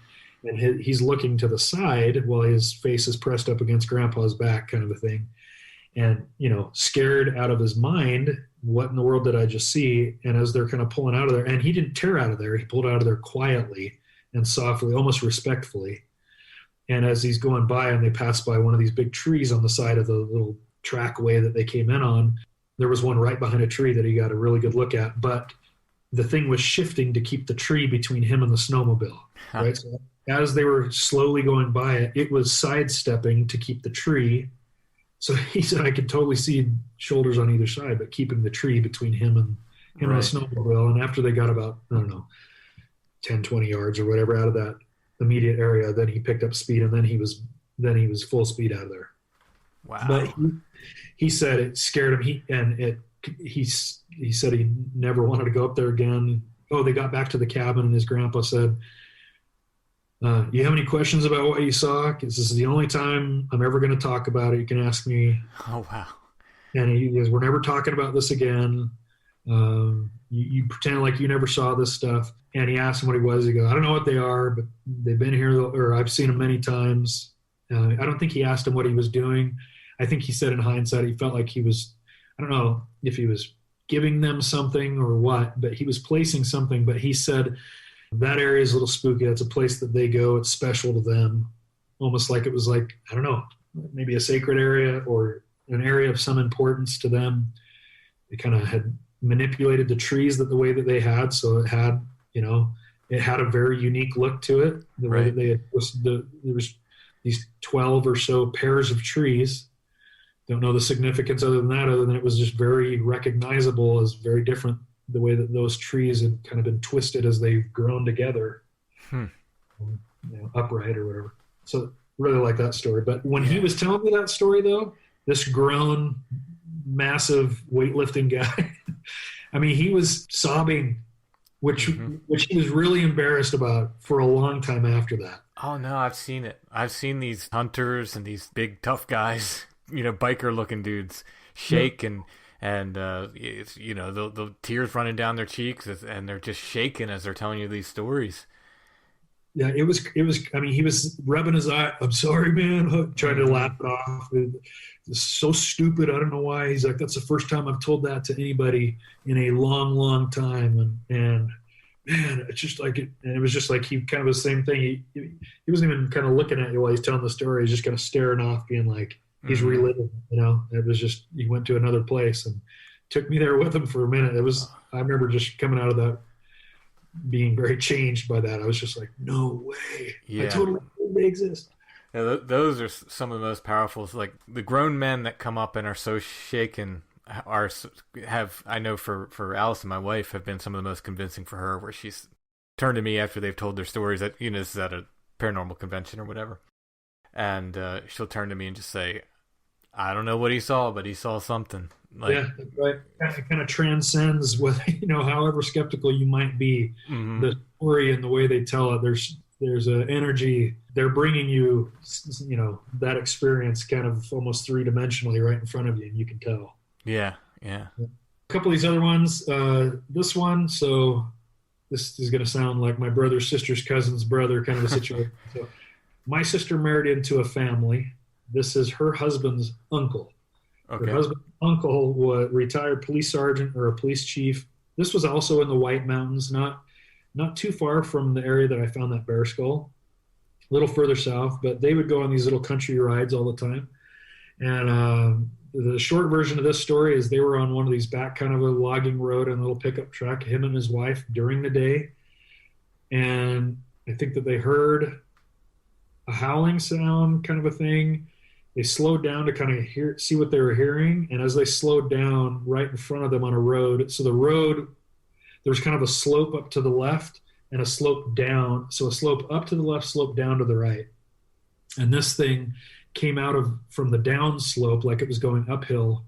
and he's looking to the side while his face is pressed up against grandpa's back, kind of a thing. And, scared out of his mind, what in the world did I just see? And as they're kind of pulling out of there, and he didn't tear out of there, he pulled out of there quietly and softly, almost respectfully. And as he's going by and they pass by one of these big trees on the side of the little trackway that they came in on, there was one right behind a tree that he got a really good look at. But the thing was shifting to keep the tree between him and the snowmobile, right? So as they were slowly going by it, it was sidestepping to keep the tree. So he said, I could totally see shoulders on either side, but keeping the tree between him and the snowmobile. And after they got about, 10, 20 yards or whatever out of that immediate area, then he picked up speed, and then he was full speed out of there. Wow. But he said it scared him. He said he never wanted to go up there again. Oh, they got back to the cabin, and his grandpa said, "You have any questions about what you saw? Because this is the only time I'm ever going to talk about it. You can ask me." Oh, wow. And he goes, "We're never talking about this again. You pretend like you never saw this stuff." And he asked him what he was. He goes, "I don't know what they are, but they've been here, or I've seen them many times." I don't think he asked him what he was doing. I think he said in hindsight, he felt like he was, I don't know if he was giving them something or what, but he was placing something. But he said, that area is a little spooky. It's a place that they go. It's special to them. Almost like it was like, I don't know, maybe a sacred area or an area of some importance to them. They kind of had manipulated the trees the way that they had. So it had, it had a very unique look to it. The way that they had, there was these 12 or so pairs of trees. Don't know the significance other than it was just very recognizable as very different, the way that those trees had kind of been twisted as they've grown together, upright or whatever. So really like that story. But when he was telling me that story, though, this grown, massive weightlifting guy, I mean, he was sobbing, which he was really embarrassed about for a long time after that. Oh, no, I've seen it. I've seen these hunters and these big, tough guys, biker-looking dudes shake and the tears running down their cheeks, and they're just shaking as they're telling you these stories. Yeah, it was. I mean, he was rubbing his eye. "I'm sorry, man," trying to laugh it off. It's so stupid. I don't know why. He's like, "That's the first time I've told that to anybody in a long, long time." And man, it's just like it. And it was just like he kind of the same thing. He wasn't even kind of looking at you while he's telling the story. He's just kind of staring off, being like, he's reliving. It was just, he went to another place and took me there with him for a minute. I remember just coming out of that being very changed by that. I was just like, no way. Yeah. I totally believe they exist. Yeah, those are some of the most powerful. Like the grown men that come up and are so shaken I know for Allison, my wife, have been some of the most convincing for her, where she's turned to me after they've told their stories that, this is at a paranormal convention or whatever. And she'll turn to me and just say, "I don't know what he saw, but he saw something." Yeah, right. It kind of transcends what, however skeptical you might be. The story and the way they tell it, there's an energy. They're bringing you, that experience kind of almost three-dimensionally right in front of you, and you can tell. Yeah. A couple of these other ones. This one, so this is going to sound like my brother's sister's cousin's brother kind of a situation. So my sister married into a family. This is her husband's uncle. Okay. Her husband's uncle was a retired police sergeant or a police chief. This was also in the White Mountains, not too far from the area that I found that bear skull, a little further south. But they would go on these little country rides all the time. And the short version of this story is they were on one of these back kind of a logging road and a little pickup truck, him and his wife, during the day. And I think that they heard a howling sound kind of a thing. They slowed down to kind of see what they were hearing. And as they slowed down, right in front of them on a road, so the road, there was kind of a slope up to the left and a slope down. So a slope up to the left, slope down to the right. And this thing came out from the down slope like it was going uphill,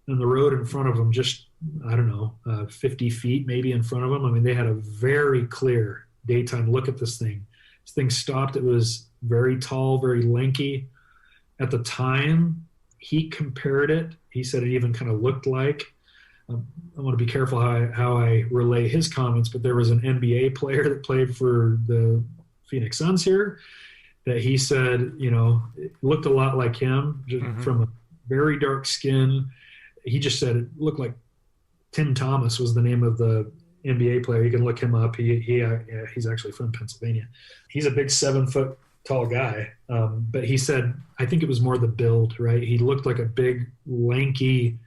and the road in front of them just I don't know, 50 feet maybe in front of them. I mean, they had a very clear daytime look at this thing. This thing stopped. It was very tall, very lanky. At the time, he compared it. He said it even kind of looked like. I want to be careful how I relay his comments, but there was an NBA player that played for the Phoenix Suns here that he said, it looked a lot like him, just from a very dark skin. He just said it looked like Tim Thomas was the name of the NBA player. You can look him up. He's actually from Pennsylvania. He's a big 7-foot tall guy. But he said, I think it was more the build, right? He looked like a big, lanky,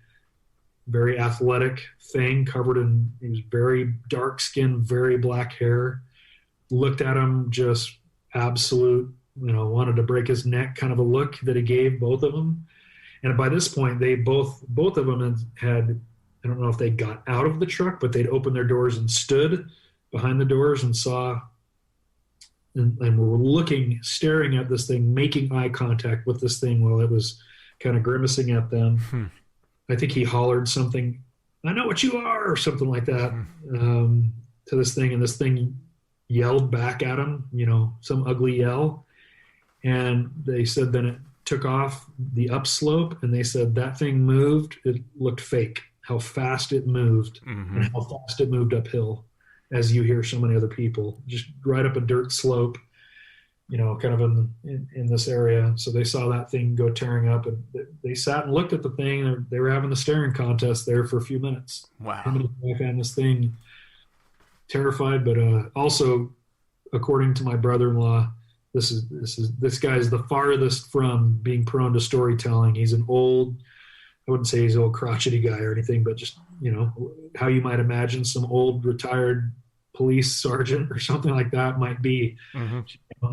very athletic thing he was very dark skinned, very black hair. Looked at him just absolute, wanted to break his neck kind of a look that he gave both of them. And by this point, they both of them had, I don't know if they got out of the truck, but they'd opened their doors and stood behind the doors and saw and were staring at this thing, making eye contact with this thing while it was kind of grimacing at them. I think he hollered something, "I know what you are," or something like that, to this thing. And this thing yelled back at him, some ugly yell. And they said then it took off the upslope, and they said that thing moved. It looked fake, how fast it moved and how fast it moved uphill, as you hear so many other people, just right up a dirt slope, kind of in this area. So they saw that thing go tearing up, and they sat and looked at the thing, and they were having the staring contest there for a few minutes. Wow. Him and his wife had this thing, terrified, but also, according to my brother-in-law, this guy's the farthest from being prone to storytelling. He's an old, I wouldn't say he's an old crotchety guy or anything, but just, how you might imagine some old retired police sergeant or something like that might be.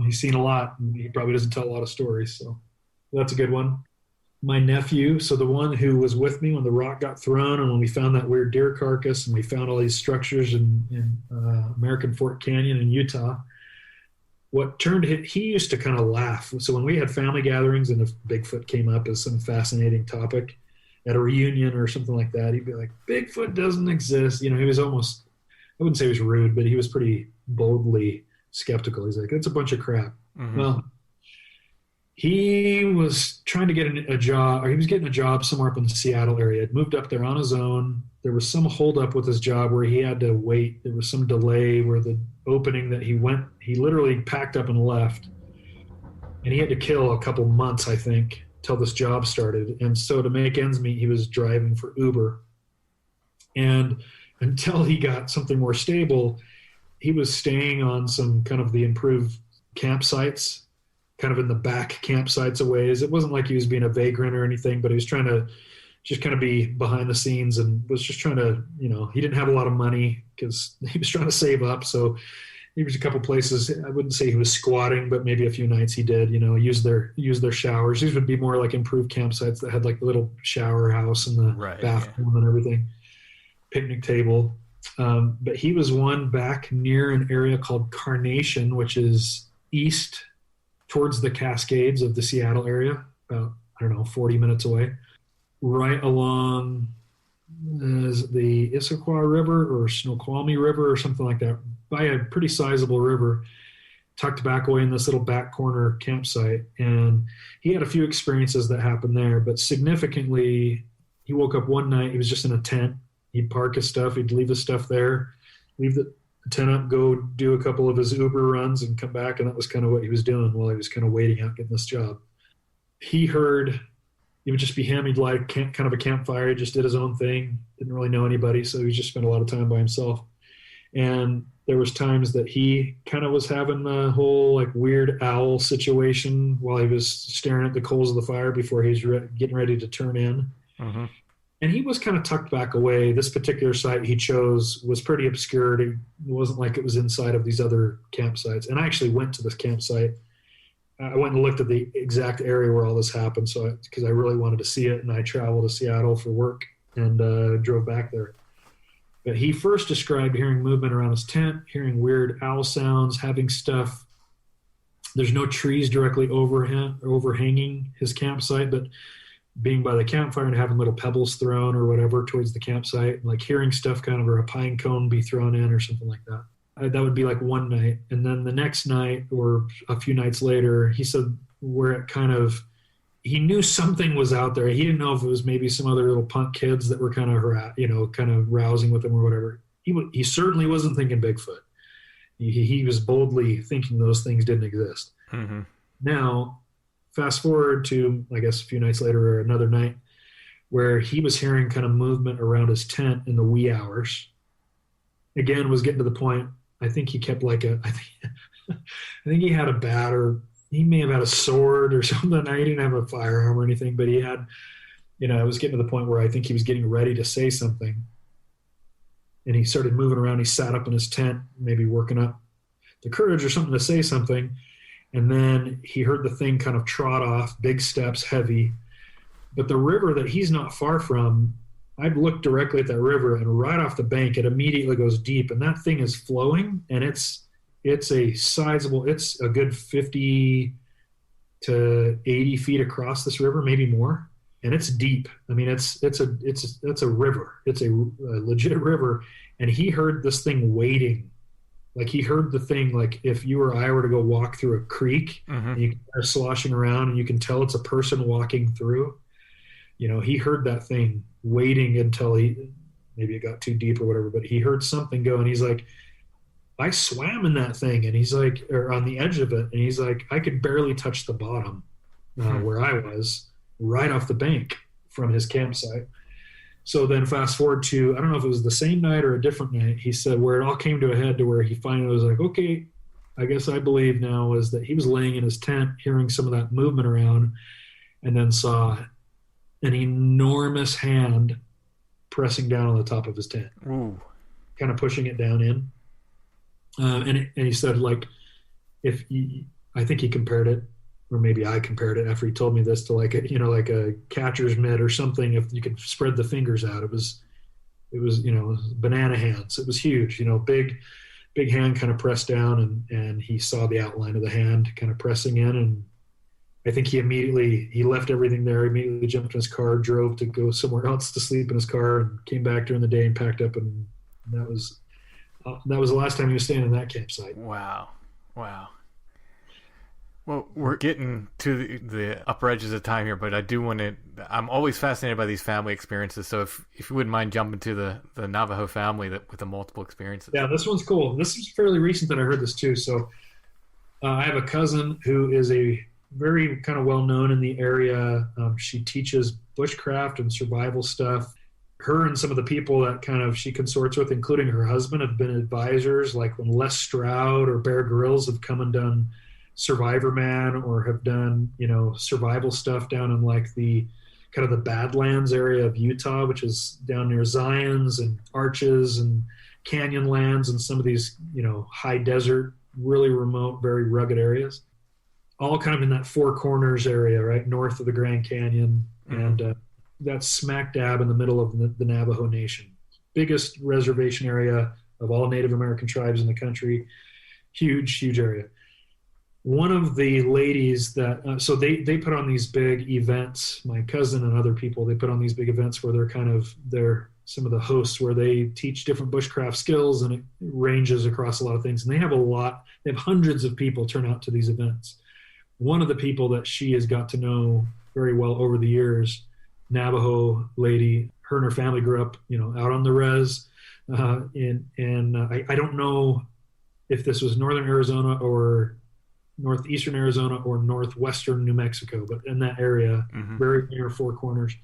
He's seen a lot, and he probably doesn't tell a lot of stories. So that's a good one. My nephew, so the one who was with me when the rock got thrown and when we found that weird deer carcass and we found all these structures in American Fork Canyon in Utah, what turned he used to kind of laugh. So when we had family gatherings and if Bigfoot came up as some fascinating topic at a reunion or something like that, he'd be like, "Bigfoot doesn't exist." He was almost, I wouldn't say he was rude, but he was pretty boldly skeptical. He's like, "It's a bunch of crap." Well, he was trying to get a job, or he was getting a job somewhere up in the Seattle area. He'd moved up there on his own. There was some holdup with his job where he had to wait. There was some delay where the opening that he literally packed up and left. And he had to kill a couple months, I think, till this job started. And so to make ends meet, he was driving for Uber. And until he got something more stable, he was staying on some kind of the improved campsites, kind of in the back campsites a ways. It wasn't like he was being a vagrant or anything, but he was trying to just kind of be behind the scenes and was just trying to, he didn't have a lot of money because he was trying to save up. So he was a couple places. I wouldn't say he was squatting, but maybe a few nights he did, use their showers. These would be more like improved campsites that had like the little shower house and the bathroom and everything, picnic table. But he was one back near an area called Carnation, which is east towards the Cascades of the Seattle area, about, 40 minutes away, right along the Issaquah River or Snoqualmie River or something like that, by a pretty sizable river, tucked back away in this little back corner campsite. And he had a few experiences that happened there, but significantly, he woke up one night, he was just in a tent. He'd park his stuff, he'd leave his stuff there, leave the tent up, go do a couple of his Uber runs and come back. And that was kind of what he was doing while he was kind of waiting out getting this job. He heard, it would just be him. He'd light kind of a campfire. He just did his own thing. Didn't really know anybody. So he just spent a lot of time by himself. And there was times that he kind of was having the whole like weird owl situation while he was staring at the coals of the fire before he was getting ready to turn in. And he was kind of tucked back away. This particular site he chose was pretty obscured. It wasn't like it was inside of these other campsites. And I actually went to this campsite. I went and looked at the exact area where all this happened, because I really wanted to see it, and I traveled to Seattle for work and drove back there. But he first described hearing movement around his tent, hearing weird owl sounds, having stuff. There's no trees directly overhanging his campsite, but being by the campfire and having little pebbles thrown or whatever towards the campsite, like hearing stuff kind of, or a pine cone be thrown in or something like that. That would be like one night. And then the next night or a few nights later, he said where it kind of, he knew something was out there. He didn't know if it was maybe some other little punk kids that were kind of, kind of rousing with him or whatever. He certainly wasn't thinking Bigfoot. He was boldly thinking those things didn't exist. Mm-hmm. Now, fast forward to, I guess, a few nights later or another night where he was hearing kind of movement around his tent in the wee hours. Again, was getting to the point, I think he kept I think he had a bat, or he may have had a sword or something. He didn't have a firearm or anything, but he had, it was getting to the point where I think he was getting ready to say something. And he started moving around. He sat up in his tent, maybe working up the courage or something to say something. And then he heard the thing kind of trot off, big steps, heavy. But the river that he's not far from, I've looked directly at that river, and right off the bank, it immediately goes deep. And that thing is flowing, and it's a sizable, it's a good 50 to 80 feet across this river, maybe more. And it's deep. I mean, it's a river. It's a legit river. And he heard this thing wading. Like, he heard the thing, like if you or I were to go walk through a creek, Mm-hmm. and you are sloshing around and you can tell it's a person walking through, he heard that thing wading until maybe it got too deep or whatever, but he heard something go, and he's like, I swam in that thing. And he's like, or on the edge of it. And he's like, I could barely touch the bottom where I was, right off the bank from his campsite. So then fast forward to, I don't know if it was the same night or a different night, he said where it all came to a head to where he finally was like, okay, I guess I believe now, is that he was laying in his tent hearing some of that movement around, and then saw an enormous hand pressing down on the top of his tent. Ooh. Kind of pushing it down in. And he said, like, I think he compared it, or maybe I compared it after he told me this, to like a catcher's mitt or something. If you could spread the fingers out, it was banana hands. It was huge, big hand kind of pressed down, and he saw the outline of the hand kind of pressing in. And I think he left everything there, immediately jumped in his car, drove to go somewhere else to sleep in his car, and came back during the day and packed up. And that was the last time he was staying in that campsite. Wow. Well, we're getting to the upper edges of time here, but I do want to, I'm always fascinated by these family experiences. So if you wouldn't mind jumping to the Navajo family with the multiple experiences. Yeah, this one's cool. This is fairly recent that I heard this too. So I have a cousin who is a very kind of well-known in the area. She teaches bushcraft and survival stuff. Her and some of the people that kind of she consorts with, including her husband, have been advisors. Like when Les Stroud or Bear Grylls have come and done Survivor Man, or have done, survival stuff down in like the kind of the Badlands area of Utah, which is down near Zions and Arches and Canyonlands and some of these, high desert, really remote, very rugged areas. All kind of in that Four Corners area, right north of the Grand Canyon. Mm-hmm. And that's smack dab in the middle of the Navajo Nation. Biggest reservation area of all Native American tribes in the country. Huge, huge area. One of the ladies that, so they put on these big events, my cousin and other people, they put on these big events where they're some of the hosts, where they teach different bushcraft skills, and it ranges across a lot of things. And they have hundreds of people turn out to these events. One of the people that she has got to know very well over the years, Navajo lady, her and her family grew up, out on the res. I don't know if this was northern Arizona or northeastern Arizona or northwestern New Mexico, but in that area, mm-hmm. very near Four Corners.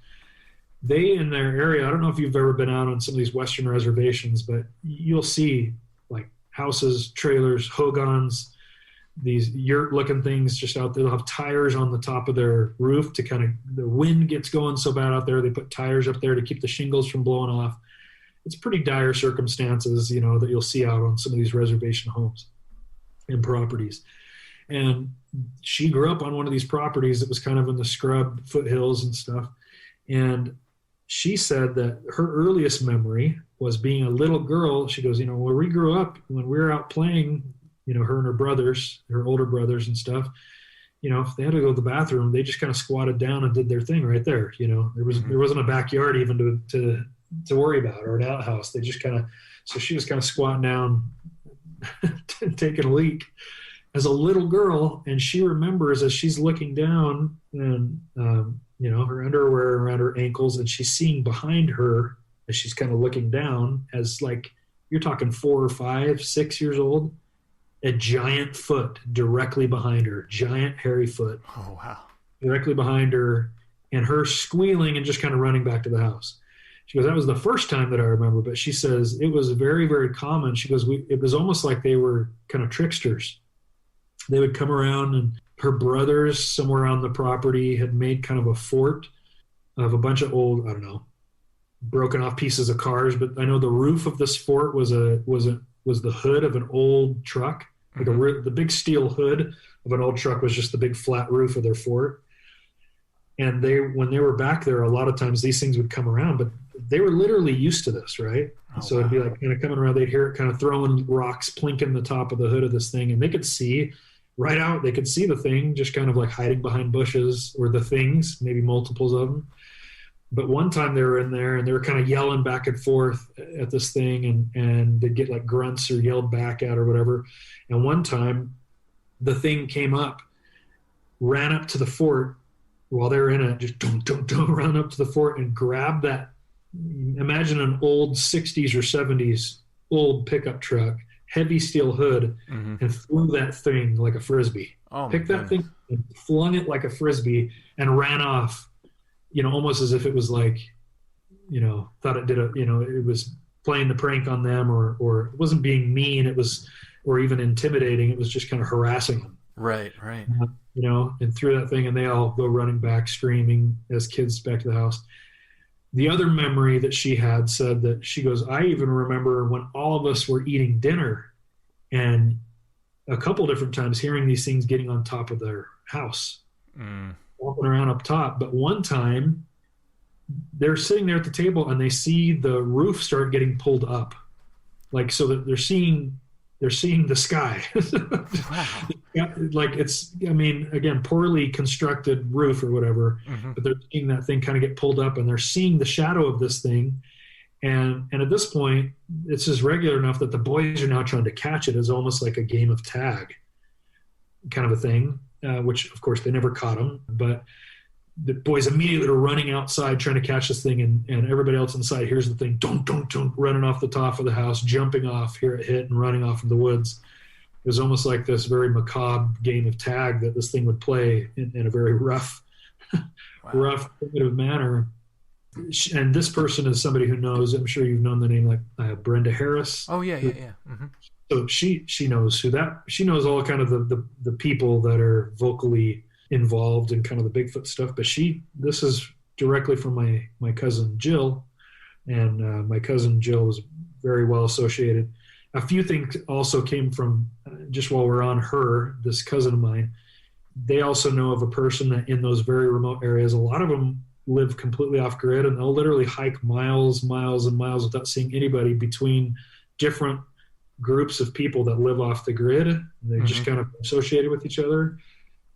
They, in their area, I don't know if you've ever been out on some of these western reservations, but you'll see like houses, trailers, hogans, these yurt-looking things just out there. They'll have tires on the top of their roof to kind of, the wind gets going so bad out there, they put tires up there to keep the shingles from blowing off. It's pretty dire circumstances, that you'll see out on some of these reservation homes and properties. And she grew up on one of these properties that was kind of in the scrub foothills and stuff. And she said that her earliest memory was being a little girl. She goes, when we grew up, when we were out playing, her and her brothers, her older brothers and stuff, if they had to go to the bathroom, they just kind of squatted down and did their thing right there. There wasn't a backyard even to worry about, or an outhouse. They just so she was kind of squatting down, taking a leak as a little girl. And she remembers as she's looking down and, her underwear around her ankles, and she's seeing behind her as she's kind of looking down, as like, you're talking 4 or 5, 6 years old, a giant foot directly behind her, giant hairy foot. Oh, wow. Directly behind her, and her squealing and just kind of running back to the house. She goes, that was the first time that I remember, but she says it was very, very common. She goes, it was almost like they were kind of tricksters. They would come around, and her brothers somewhere on the property had made kind of a fort of a bunch of old, I don't know, broken off pieces of cars. But I know the roof of this fort was the hood of an old truck. Like the big steel hood of an old truck was just the big flat roof of their fort. And when they were back there, a lot of times these things would come around, but they were literally used to this, right? So it'd be like kind of coming around, they'd hear it kind of throwing rocks, plinking the top of the hood of this thing, and they could see right out, they could see the thing just kind of like hiding behind bushes, or the things, maybe multiples of them. But one time they were in there and they were kind of yelling back and forth at this thing, and they'd get like grunts or yelled back at or whatever. And one time the thing came up, ran up to the fort while they were in it, just don't run up to the fort and grab that. Imagine an old 60s or 70s old pickup truck, heavy steel hood, and threw that thing like a Frisbee. Picked that thing and flung it like a Frisbee and ran off, almost as if it was like, thought it did it was playing the prank on them, or it wasn't being mean, or even intimidating. It was just kind of harassing them. Right. And threw that thing, and they all go running back, screaming as kids back to the house. The other memory that she had said that she goes, I even remember when all of us were eating dinner, and a couple different times hearing these things getting on top of their house, walking around up top. But one time they're sitting there at the table and they see the roof start getting pulled up, like, so that they're seeing the sky. Wow. Like, it's, again, poorly constructed roof or whatever, but they're seeing that thing kind of get pulled up, and they're seeing the shadow of this thing. And at this point, it's just regular enough that the boys are now trying to catch it as almost like a game of tag kind of a thing, which of course they never caught them, but the boys immediately are running outside trying to catch this thing, and everybody else inside hears the thing, don't, running off the top of the house, jumping off, hear it hit, and running off in the woods. It was almost like this very macabre game of tag that this thing would play in a very rough, primitive manner. And this person is somebody who knows, I'm sure you've known the name, like Brenda Harris. Oh, yeah. So she knows she knows all kind of the people that are vocally involved in kind of the Bigfoot stuff. But this is directly from my cousin Jill, and my cousin Jill was very well associated. A few things also came from, just while we're on her, this cousin of mine, they also know of a person that in those very remote areas, a lot of them live completely off grid, and they'll literally hike miles and miles without seeing anybody between different groups of people that live off the grid. They just kind of associated with each other.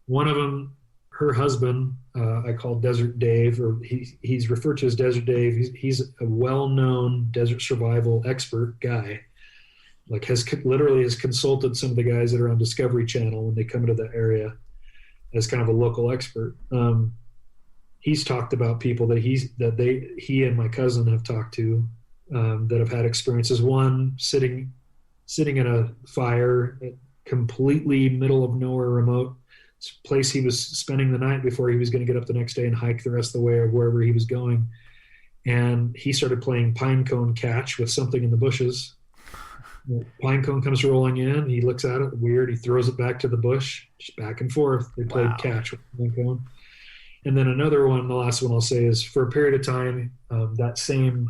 One of them, her husband, I call Desert Dave, or he's referred to as Desert Dave. He's a well-known desert survival expert guy. Like, has consulted some of the guys that are on Discovery Channel when they come into that area as kind of a local expert. He's talked about people that he and my cousin have talked to that have had experiences. One sitting in a fire, completely middle of nowhere, remote place he was spending the night before he was going to get up the next day and hike the rest of the way of wherever he was going. And he started playing pine cone catch with something in the bushes. The pine cone comes rolling in. He looks at it, weird. He throws it back to the bush, just back and forth. They played catch with the pine cone. And then another one, the last one I'll say, is for a period of time, that same,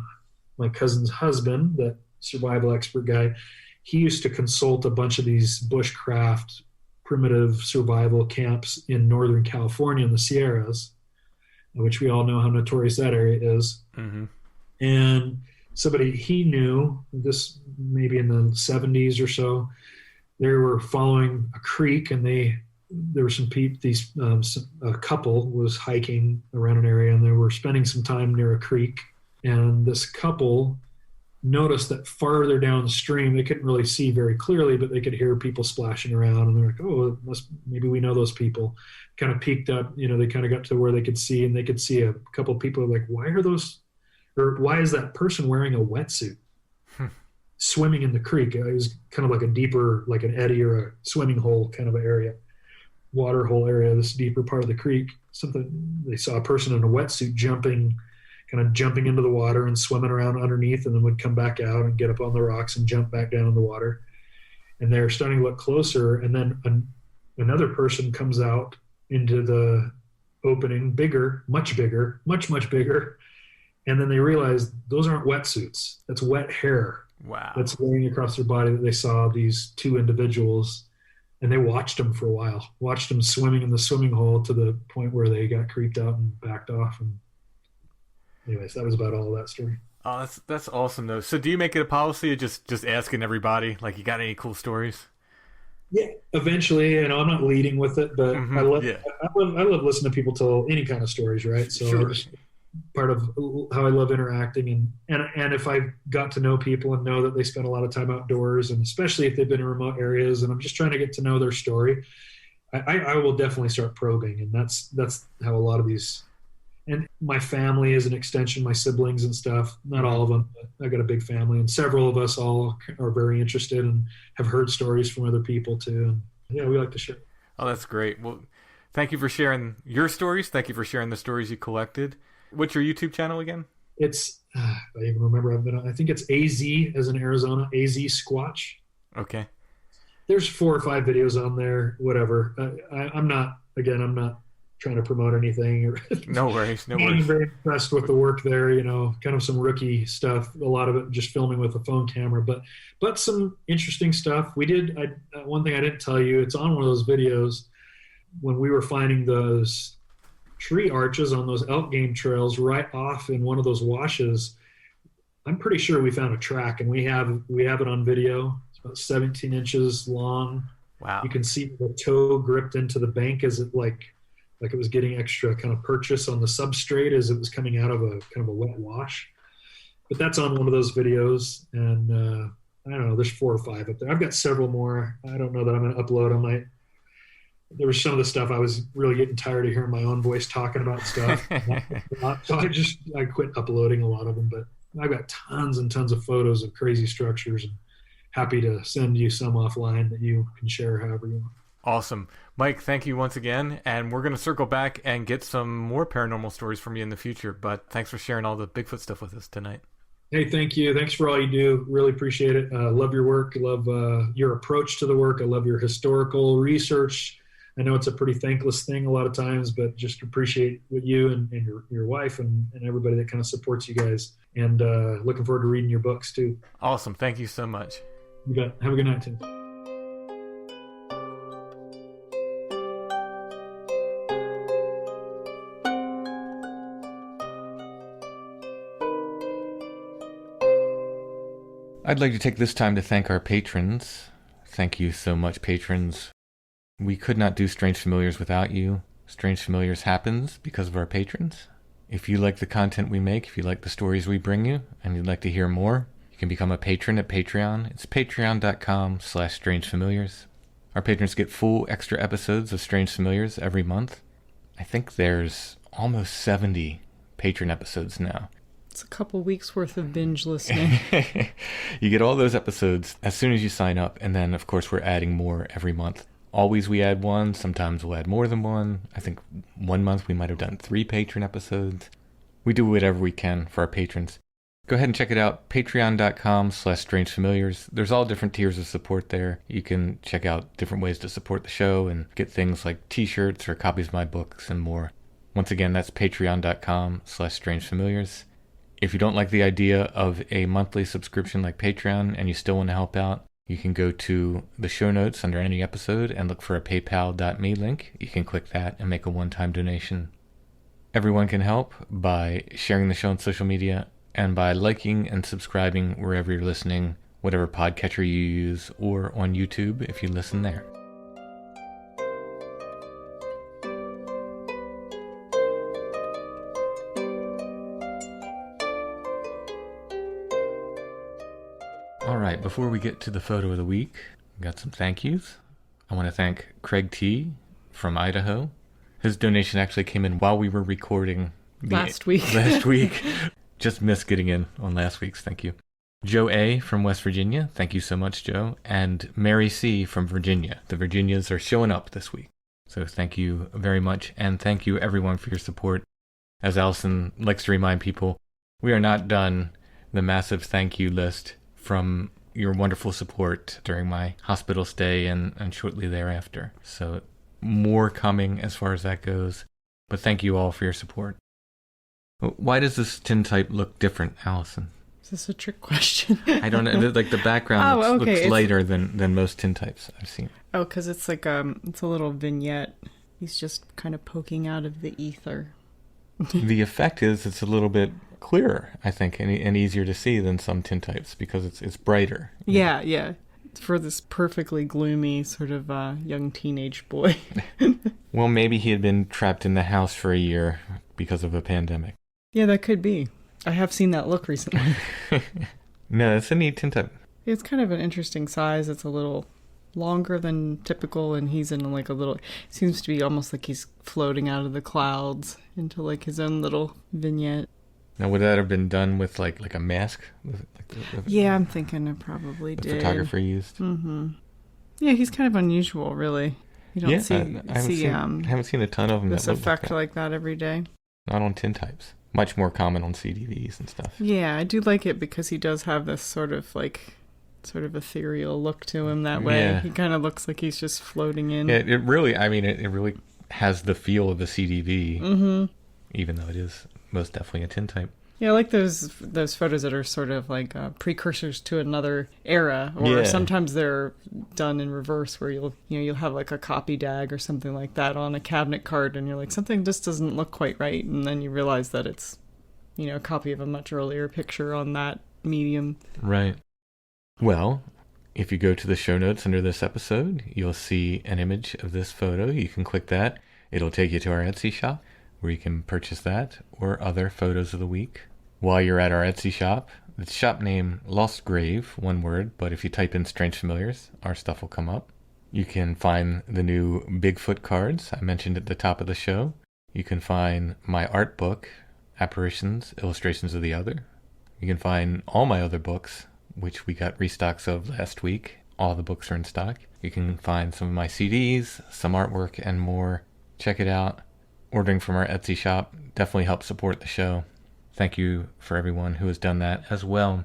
my cousin's husband, that survival expert guy, he used to consult a bunch of these bushcraft, primitive survival camps in Northern California in the Sierras, which we all know how notorious that area is. And somebody he knew, this maybe in the 70s or so, they were following a creek, and they there were some people, a couple was hiking around an area, and they were spending some time near a creek. And this couple noticed that farther downstream, they couldn't really see very clearly, but they could hear people splashing around. And they're like, oh, maybe we know those people. Kind of peeked up, they kind of got to where they could see, and they could see a couple of people like, why is that person wearing a wetsuit swimming in the creek? It was kind of like a deeper, like an eddy or a swimming hole kind of area, water hole area, this deeper part of the creek. They saw a person in a wetsuit jumping into the water and swimming around underneath, and then would come back out and get up on the rocks and jump back down in the water. And they're starting to look closer, and then another person comes out into the opening, much bigger, and then they realize those aren't wetsuits. That's wet hair. Wow. That's laying across their body, that they saw these two individuals. And they watched them for a while, watched them swimming in the swimming hole to the point where they got creeped out and backed off. And anyways, that was about all of that story. Oh, that's awesome though. So do you make it a policy of just asking everybody, like, you got any cool stories? Yeah, eventually. I'm not leading with it, but I love listening to people tell any kind of stories, right? So sure. Part of how I love interacting, and if I got to know people and know that they spend a lot of time outdoors, and especially if they've been in remote areas, and I'm just trying to get to know their story, I will definitely start probing. And that's how a lot of these, and my family is an extension, my siblings and stuff, not all of them, but I got a big family, and several of us all are very interested and have heard stories from other people too. And yeah, we like to share. Oh, that's great. Well, thank you for sharing your stories. Thank you for sharing the stories you collected. What's your YouTube channel again? It's, I even remember, I think it's AZ as in Arizona, AZ Squatch. Okay. There's 4 or 5 videos on there, whatever. I'm not trying to promote anything. No worries. I'm very impressed with the work there, kind of some rookie stuff, a lot of it just filming with a phone camera, but some interesting stuff. We did, one thing I didn't tell you, it's on one of those videos when we were finding those tree arches on those elk game trails right off in one of those washes. I'm pretty sure we found a track, and we have it on video. It's about 17 inches long. Wow. You can see the toe gripped into the bank as it like it was getting extra kind of purchase on the substrate as it was coming out of a kind of a wet wash. But that's on one of those videos, and I don't know, there's 4 or 5 up there. I've got several more. I don't know that I'm going to upload them. There was some of the stuff I was really getting tired of hearing my own voice talking about stuff. So I quit uploading a lot of them, but I've got tons and tons of photos of crazy structures, and happy to send you some offline that you can share however you want. Awesome. Mike, thank you once again. And we're going to circle back and get some more paranormal stories from you in the future. But thanks for sharing all the Bigfoot stuff with us tonight. Hey, thank you. Thanks for all you do. Really appreciate it. Love your work. Love your approach to the work. I love your historical research. I know it's a pretty thankless thing a lot of times, but just appreciate what you and your wife and everybody that kind of supports you guys. And looking forward to reading your books too. Awesome. Thank you so much. You bet. Have a good night, Tim. I'd like to take this time to thank our patrons. Thank you so much, patrons. We could not do Strange Familiars without you. Strange Familiars happens because of our patrons. If you like the content we make, if you like the stories we bring you, and you'd like to hear more, you can become a patron at Patreon. It's patreon.com/strangefamiliars. Our patrons get full extra episodes of Strange Familiars every month. I think there's almost 70 patron episodes now. It's a couple weeks worth of binge listening. You get all those episodes as soon as you sign up, and then, of course, we're adding more every month. Always we add one. Sometimes we'll add more than one. I think one month we might have done 3 patron episodes. We do whatever we can for our patrons. Go ahead and check it out, patreon.com/strangefamiliars. There's all different tiers of support there. You can check out different ways to support the show and get things like t-shirts or copies of my books and more. Once again, that's patreon.com/strangefamiliars. If you don't like the idea of a monthly subscription like Patreon and you still want to help out, you can go to the show notes under any episode and look for a paypal.me link. You can click that and make a one-time donation. Everyone can help by sharing the show on social media and by liking and subscribing wherever you're listening, whatever podcatcher you use, or on YouTube if you listen there. All right, before we get to the photo of the week, we got some thank yous. I want to thank Craig T. from Idaho. His donation actually came in while we were recording Last week. Just missed getting in on last week's. Thank you. Joe A. from West Virginia. Thank you so much, Joe. And Mary C. from Virginia. The Virginias are showing up this week. So thank you very much. And thank you, everyone, for your support. As Allison likes to remind people, we are not done. The massive thank you list from your wonderful support during my hospital stay and shortly thereafter. So more coming as far as that goes. But thank you all for your support. Why does this tintype look different, Allison? Is this a trick question? I don't know. Like the background looks lighter than most tintypes I've seen. Oh, because it's like it's a little vignette. He's just kind of poking out of the ether. The effect is it's a little bit clearer, I think, and easier to see than some tintypes because it's brighter. Yeah, yeah. It's for this perfectly gloomy sort of young teenage boy. Well, maybe he had been trapped in the house for a year because of a pandemic. Yeah, that could be. I have seen that look recently. No, it's a neat tintype. It's kind of an interesting size. It's a little longer than typical, and he's in like a little, seems to be almost like he's floating out of the clouds into like his own little vignette. Now, would that have been done with like a mask? Yeah, I'm thinking it probably the did. Photographer used. Mm-hmm. Yeah, he's kind of unusual, really. You don't I haven't seen a ton of them. This effect like that every day. Not on tintypes. Much more common on CDVs and stuff. Yeah, I do like it because he does have this sort of ethereal look to him that way. Yeah. He kind of looks like he's just floating in. Yeah, it really has the feel of a CDV, even though it is most definitely a tintype. Yeah, I like those photos that are sort of like precursors to another era, or sometimes they're done in reverse, where you'll have like a copy dag or something like that on a cabinet card, and you're like, something just doesn't look quite right, and then you realize that it's a copy of a much earlier picture on that medium. Right. Well, if you go to the show notes under this episode, you'll see an image of this photo. You can click that. It'll take you to our Etsy shop, where you can purchase that or other photos of the week. While you're at our Etsy shop, the shop name Lost Grave, one word, but if you type in Strange Familiars, our stuff will come up. You can find the new Bigfoot cards I mentioned at the top of the show. You can find my art book, Apparitions, Illustrations of the Other. You can find all my other books, which we got restocks of last week. All the books are in stock. You can find some of my CDs, some artwork, and more. Check it out. Ordering from our Etsy shop definitely helps support the show. Thank you for everyone who has done that as well.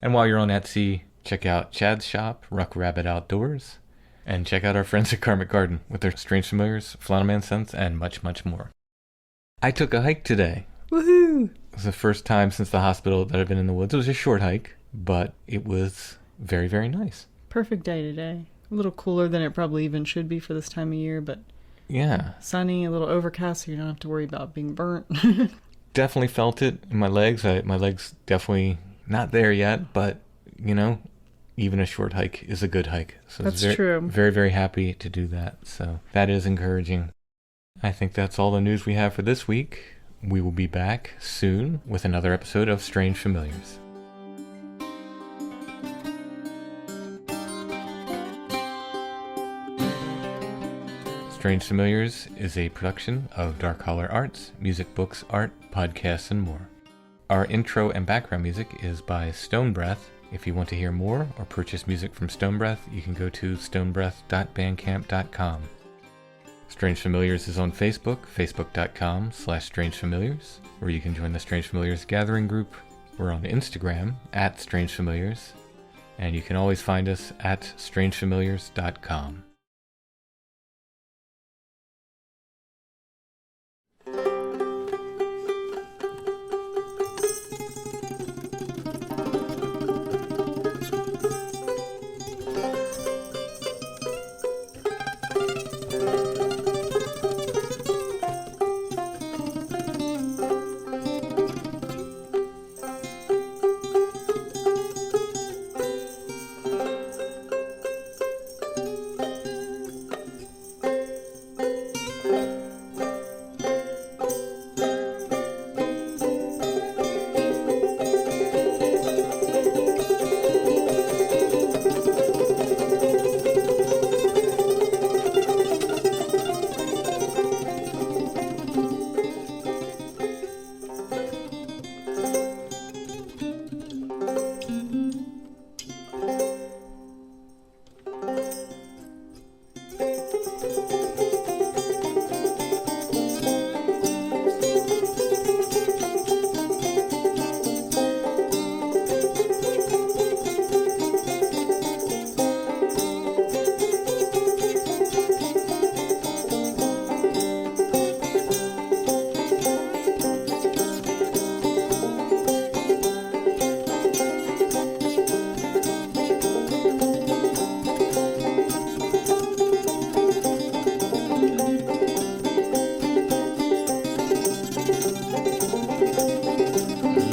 And while you're on Etsy, check out Chad's shop, Ruck Rabbit Outdoors, and check out our friends at Karmic Garden with their Strange Familiars, Flannel Man scents, and much, much more. I took a hike today. Woohoo! It was the first time since the hospital that I've been in the woods. It was a short hike, but it was very, very nice. Perfect day today. A little cooler than it probably even should be for this time of year, but yeah, sunny, a little overcast, so you don't have to worry about being burnt. Definitely felt it in my legs. My legs definitely not there yet, but even a short hike is a good hike. So that's true. Very, very happy to do that. So that is encouraging. I think that's all the news we have for this week. We will be back soon with another episode of Strange Familiars. Strange Familiars is a production of Dark Holler Arts, music, books, art, podcasts, and more. Our intro and background music is by Stone Breath. If you want to hear more or purchase music from Stone Breath, you can go to stonebreath.bandcamp.com. Strange Familiars is on Facebook, facebook.com/strangefamiliars, where you can join the Strange Familiars gathering group. We're on Instagram @strangefamiliars, and you can always find us at strangefamiliars.com.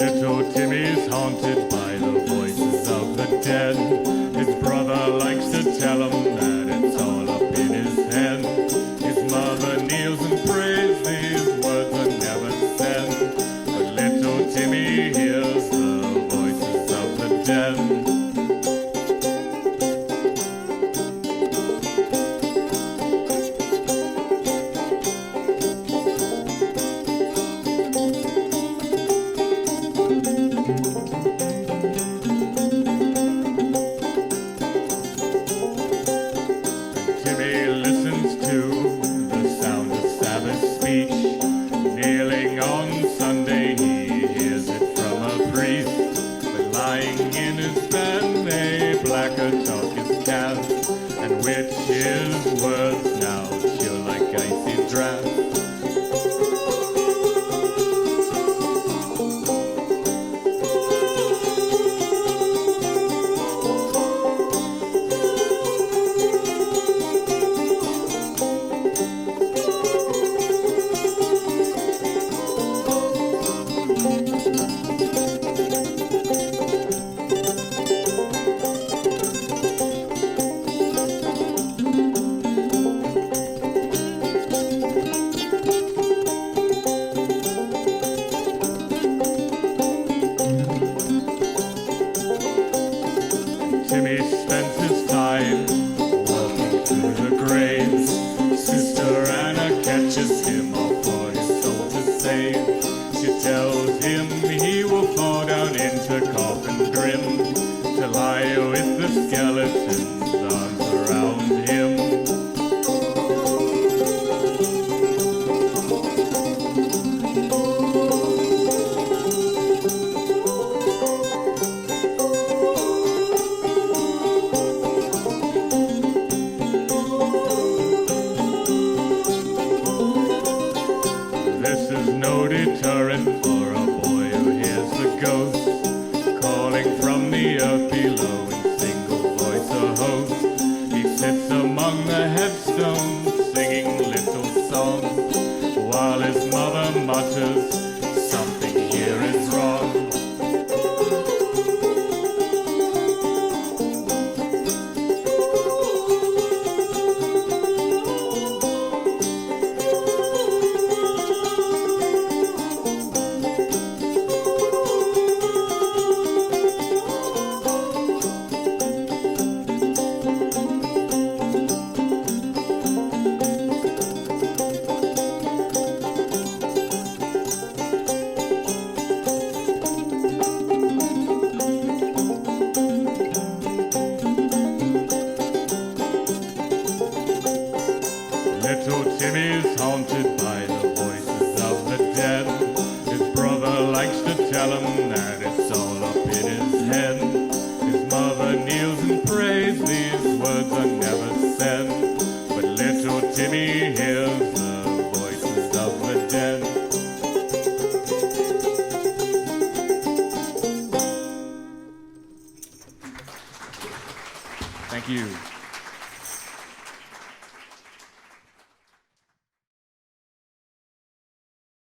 Little Timmy's haunted by the voices of the dead. His brother likes to tell him that it's all up in his head. His mother kneels and prays, these words are never said. But little Timmy hears the voices of the dead. His words now chill like icy draught. Timmy spends his time walking through the graves. Sister Anna catches him all for his soul to save. She tells him he will fall down into coffin grim to lie with the skeleton's arms around him. No deterrent for a boy who hears the ghost calling from the earth below in single voice or host. He sits among the headstones singing little songs while his mother mutters, something here is wrong. Little Timmy's haunted by the voices of the dead. His brother likes to tell him that it's all up in his head. His mother kneels and prays, these words are never said. But little Timmy hears the voices of the dead. Thank you.